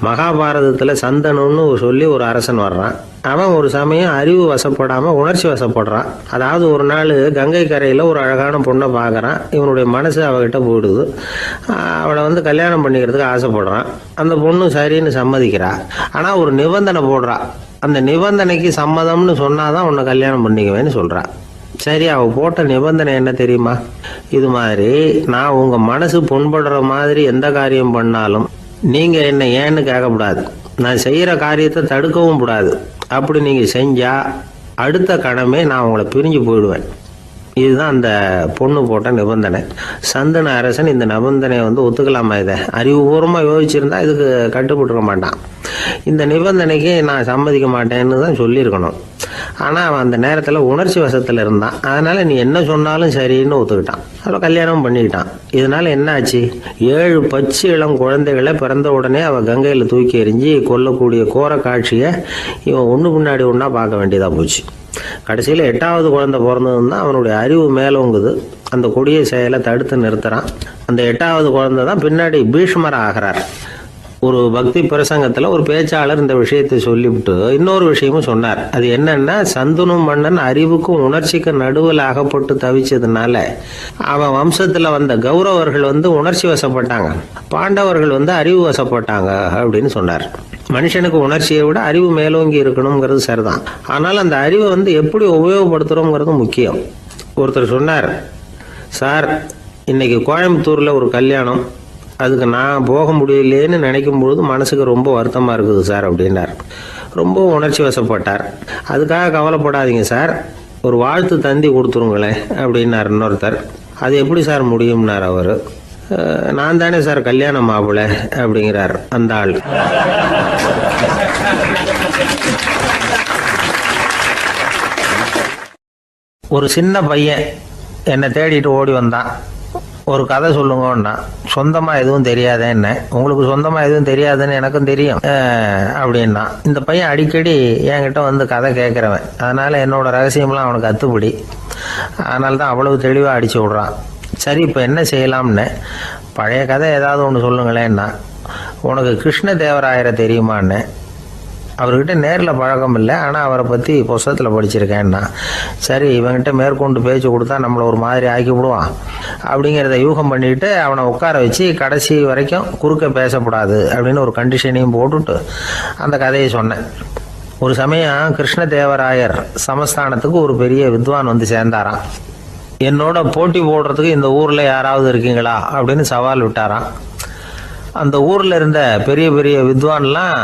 மகாபாரதத்தில் சந்தனுன்னு சொல்லி ஒரு அரசன் வர்றான். அவன் ஒரு சமயம் அறிவு வசப்படாமல் உணர்ச்சி வசப்படுறான். அதாவது ஒரு நாள் கங்கை கரையில் ஒரு அழகான பொண்ணை பார்க்குறான். இவனுடைய மனசு அவகிட்ட போயிடுது. அவளை கல்யாணம் பண்ணிக்கிறதுக்கு ஆசைப்படுறான். அந்த பொண்ணு சரின்னு சம்மதிக்கிறா. ஆனால் ஒரு நிபந்தனை போடுறா. அந்த நிபந்தனைக்கு சம்மதம்னு சொன்னாதான் உன்னை கல்யாணம் பண்ணிக்குவேன்னு சொல்றா. சரி, அவள் போட்ட நிபந்தனை என்ன தெரியுமா? இது மாதிரி நான் உங்கள் மனசு புண்படுற மாதிரி எந்த காரியம் பண்ணாலும் நீங்கள் என்ன ஏன்னு கேட்கக்கூடாது, நான் செய்கிற காரியத்தை தடுக்கவும் கூடாது. அப்படி நீங்கள் செஞ்சால் அடுத்த கணமே நான் உங்களை பிரிஞ்சு போயிடுவேன். இதுதான் அந்த பொண்ணு போட்ட நிபந்தனை. சந்தன அரசன் இந்த நிபந்தனையை ஒத்துக்கலாமா? இதை அறிவுபூர்வமாக யோசிச்சிருந்தா இதுக்கு கட்டுப்பட்டுருக்க மாட்டான். இந்த நிபந்தனைக்கு நான் சம்மதிக்க மாட்டேன்னு தான் சொல்லியிருக்கணும். ஆனால் அவன் அந்த நேரத்தில் உணர்ச்சி வசத்தில் இருந்தான். அதனால் நீ என்ன சொன்னாலும் சரின்னு ஒத்துக்கிட்டான். அவள் கல்யாணம் பண்ணிக்கிட்டான். இதனால் என்ன ஆச்சு? 7 பச்சை இளம் குழந்தைகளை பிறந்த உடனே அவள் கங்கையில் தூக்கி எறிஞ்சி கொல்லக்கூடிய கோர காட்சியை இவன் ஒன்று பின்னாடி ஒன்றா பார்க்க வேண்டியதாக போச்சு. கடைசியில் 8வது குழந்தை பிறந்ததுன்னு தான் அவனுடைய அறிவு மேலோங்குது. அந்த கொடிய செயலை தடுத்து நிறுத்துறான். அந்த 8வது குழந்தை தான் பின்னாடி பீஷ்மர் ஆகிறார். ஒரு பக்தி பிரசங்கத்தில் ஒரு பேச்சாளர் இந்த விஷயத்தை சொல்லிவிட்டு இன்னொரு விஷயமும் சொன்னார். அது என்னன்னா, சந்தனு மன்னன் அறிவுக்கும் உணர்ச்சிக்கும் நடுவில் அகப்பட்டு தவிச்சதுனால அவன் வம்சத்தில் வந்த கௌரவர்கள் உணர்ச்சி வசப்பட்டாங்க, பாண்டவர்கள் அறிவு வசப்பட்டாங்க அப்படின்னு சொன்னார். மனுஷனுக்கு உணர்ச்சியை விட அறிவு மேலோங்கி இருக்கணுங்கிறது சரிதான். ஆனால் அந்த அறிவை எப்படி உபயோகப்படுத்துகிறோங்கிறது முக்கியம். ஒருத்தர் சொன்னார், சார் இன்னைக்கு கோயம்புத்தூரில் ஒரு கல்யாணம், அதுக்கு நான் போக முடியலேன்னு நினைக்கும் பொழுது மனசுக்கு ரொம்ப வருத்தமாக இருக்குது சார் அப்படின்னார். ரொம்ப உணர்ச்சி வசப்பட்டார். அதுக்காக கவலைப்படாதீங்க சார், ஒரு வாழ்த்து தந்தி கொடுத்துருங்களேன் அப்படின்னார் இன்னொருத்தர். அது எப்படி சார் முடியும்னார் அவர். நான் தானே சார் கல்யாண மாப்பிள்ளை அப்படிங்கிறார் அந்த ஆள். ஒரு சின்ன பையன் என்னை தேடிட்டு ஓடி வந்தான். ஒரு கதை சொல்லுங்கன்னா, சொந்தமாக எதுவும் தெரியாத என்ன, உங்களுக்கு சொந்தமாக எதுவும் தெரியாதுன்னு எனக்கும் தெரியும் அப்படின்னா. இந்த பையன் அடிக்கடி என்கிட்ட கதை கேட்குறவன், அதனால் என்னோட ரகசியம்லாம் அவனுக்கு அத்துப்படி. அதனால தான் அவ்வளவு தெளிவாக அடிச்சு விட்றான். சரி, இப்போ என்ன செய்யலாம்னு, பழைய கதை ஏதாவது ஒன்று சொல்லுங்களேன்னா. உனக்கு கிருஷ்ணதேவராயரை தெரியுமான்னு. அவர்கிட்ட நேரில் பழக்கம் இல்லை, ஆனால் அவரை பற்றி புஸ்தகத்தில் படிச்சிருக்கேன்னா. சரி, இவங்கிட்ட மேற்கொண்டு பேச்சு கொடுத்தா நம்மளை ஒரு மாதிரி ஆக்கி விடுவான் அப்படிங்கிறத யூகம் பண்ணிட்டு அவனை உட்கார வச்சு கடைசி வரைக்கும் குறுக்க பேசக்கூடாது அப்படின்னு ஒரு கண்டிஷனையும் போட்டுட்டு அந்த கதையை சொன்னேன். ஒரு சமயம் கிருஷ்ணதேவராயர் சமஸ்தானத்துக்கு ஒரு பெரிய வித்வான் சேர்ந்தாராம். என்னோட போட்டி போடுறதுக்கு இந்த ஊரில் யாராவது இருக்கீங்களா அப்படின்னு சவால் விட்டாராம். அந்த ஊரில் இருந்த பெரிய பெரிய வித்வான்லாம்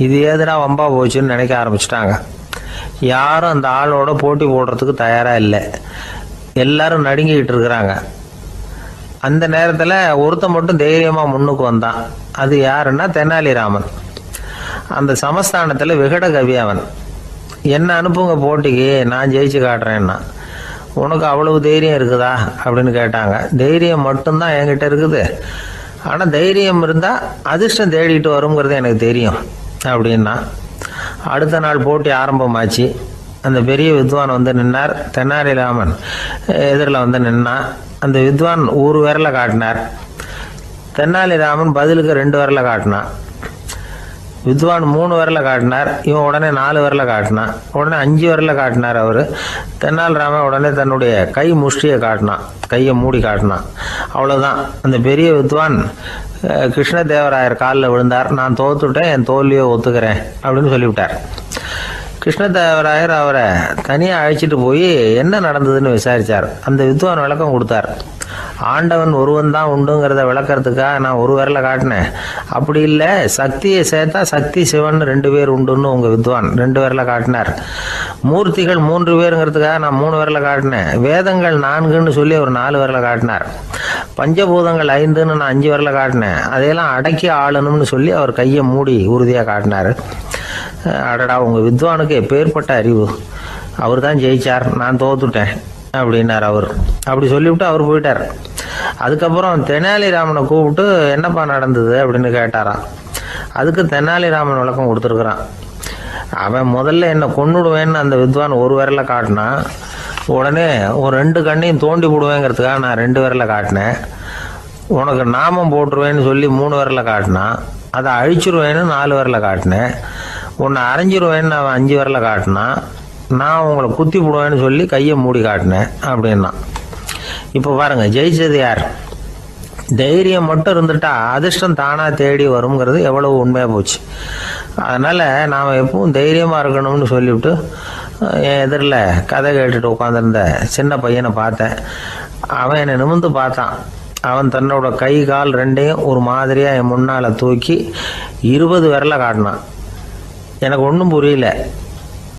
இது ஏதுடா வம்பா போச்சுன்னு நினைக்க ஆரம்பிச்சிட்டாங்க. யாரும் அந்த ஆளோட போட்டி போடுறதுக்கு தயாராக இல்லை. எல்லாரும் நடுங்கிக்கிட்டு இருக்கிறாங்க. அந்த நேரத்தில் ஒருத்தன் மட்டும் தைரியமாக முன்னுக்கு வந்தான். அது யாருன்னா தெனாலிராமன். அந்த சமஸ்தானத்தில் விகட கவி அவன். என்ன அனுப்புங்க போட்டிக்கு, நான் ஜெயிச்சு காட்டுறேன்னா. உனக்கு அவ்வளவு தைரியம் இருக்குதா அப்படின்னு கேட்டாங்க. தைரியம் மட்டும்தான் என்கிட்ட இருக்குது, ஆனால் தைரியம் இருந்தால் அதிர்ஷ்டம் தேடிட்டு வருங்கிறது எனக்கு தெரியும் அப்படின்னா. அடுத்த நாள் போட்டி ஆரம்பமாச்சு. அந்த பெரிய வித்வான் வந்து நின்னார். தெனாலிராமன் எதிரில் வந்து நின்னா. அந்த வித்வான் ஒரு விரலை காட்டினார். தெனாலிராமன் பதிலுக்கு 2 விரலை காட்டினான். வித்வான் 3 விரலை காட்டினார். இவன் உடனே 4 விரலை காட்டினான். உடனே 5 விரலை காட்டினார் அவர். தெனாலிராமன் உடனே தன்னுடைய கை முஷ்டியை காட்டினான், கையை மூடி காட்டினான். அவ்வளோதான். அந்த பெரிய வித்வான் கிருஷ்ணதேவராயர் காலில் விழுந்தார். நான் தோத்துட்டேன், என் தோல்வியை ஒத்துக்கிறேன் அப்படின்னு சொல்லிவிட்டார். கிருஷ்ணதேவராயர் அவரை தனியாக அழைச்சிட்டு போய் என்ன நடந்ததுன்னு விசாரித்தார். அந்த வித்வான் விளக்கம் கொடுத்தார். ஆண்டவன் ஒருவன் தான் உண்டுங்கிறத விளக்கறதுக்காக நான் ஒரு விரலை காட்டினேன். அப்படி இல்லை, சக்தியை சேர்த்தா சக்தி சிவன் 2 பேர் உண்டுன்னு உங்கள் வித்வான் 2 விரலை காட்டினார். மூர்த்திகள் 3 பேருங்கிறதுக்காக நான் 3 விரலை காட்டினேன். வேதங்கள் 4ன்னு சொல்லி அவர் 4 விரலை காட்டினார். பஞ்சபூதங்கள் 5ன்னு நான் 5 விரலை காட்டினேன். அதையெல்லாம் அடக்கி ஆளணும்னு சொல்லி அவர் கையை மூடி உறுதியாக காட்டினார். அடடா, உங்கள் வித்வானுக்கு எப்பேற்பட்ட அறிவு! அவர் தான் ஜெயிச்சார், நான் தோத்துட்டேன் அப்படின்னார் அவர். அப்படி சொல்லிவிட்டு அவர் போயிட்டார். அதுக்கப்புறம் தெனாலிராமனை கூப்பிட்டு என்னப்பா நடந்தது அப்படின்னு கேட்டாராம். அதுக்கு தெனாலிராமன் விளக்கம் கொடுத்துருக்குறான். அவன் முதல்ல என்னை கொன்னுடுவேன்னு அந்த வித்வான் ஒரு விரலை காட்டினான். உடனே ஒரு 2 கண்ணையும் தோண்டி போடுவேங்கிறதுக்காக நான் 2 விரலை காட்டினேன். உனக்கு நாமம் போட்டுருவேன்னு சொல்லி 3 விரலை காட்டினான். அதை அழிச்சிருவேன்னு 4 விரலை காட்டினேன். உன்னை அரைஞ்சிருவேன்னு அவன் 5 விரலை காட்டினான். நான் உங்களை குத்தி போடுவேன்னு சொல்லி கையை மூடி காட்டினேன் அப்படின்னா. இப்போ பாருங்க, ஜெயிச்சது யார்? தைரியம் மட்டும் இருந்துட்டா அதிர்ஷ்டம் தானா தேடி வருங்கிறது எவ்வளவு உண்மையாக போச்சு. அதனால் நாம் எப்பவும் தைரியமாக இருக்கணும்னு சொல்லிவிட்டு என் எதிரில் கதை கேட்டுட்டு உட்காந்துருந்த சின்ன பையனை பார்த்தேன். அவன் என்னை நிமிர்ந்து பார்த்தான். அவன் தன்னோட கை கால் 2ஐயும் ஒரு மாதிரியாக என் முன்னால் தூக்கி 20 விரலை காட்டினான். எனக்கு ஒன்றும் புரியல.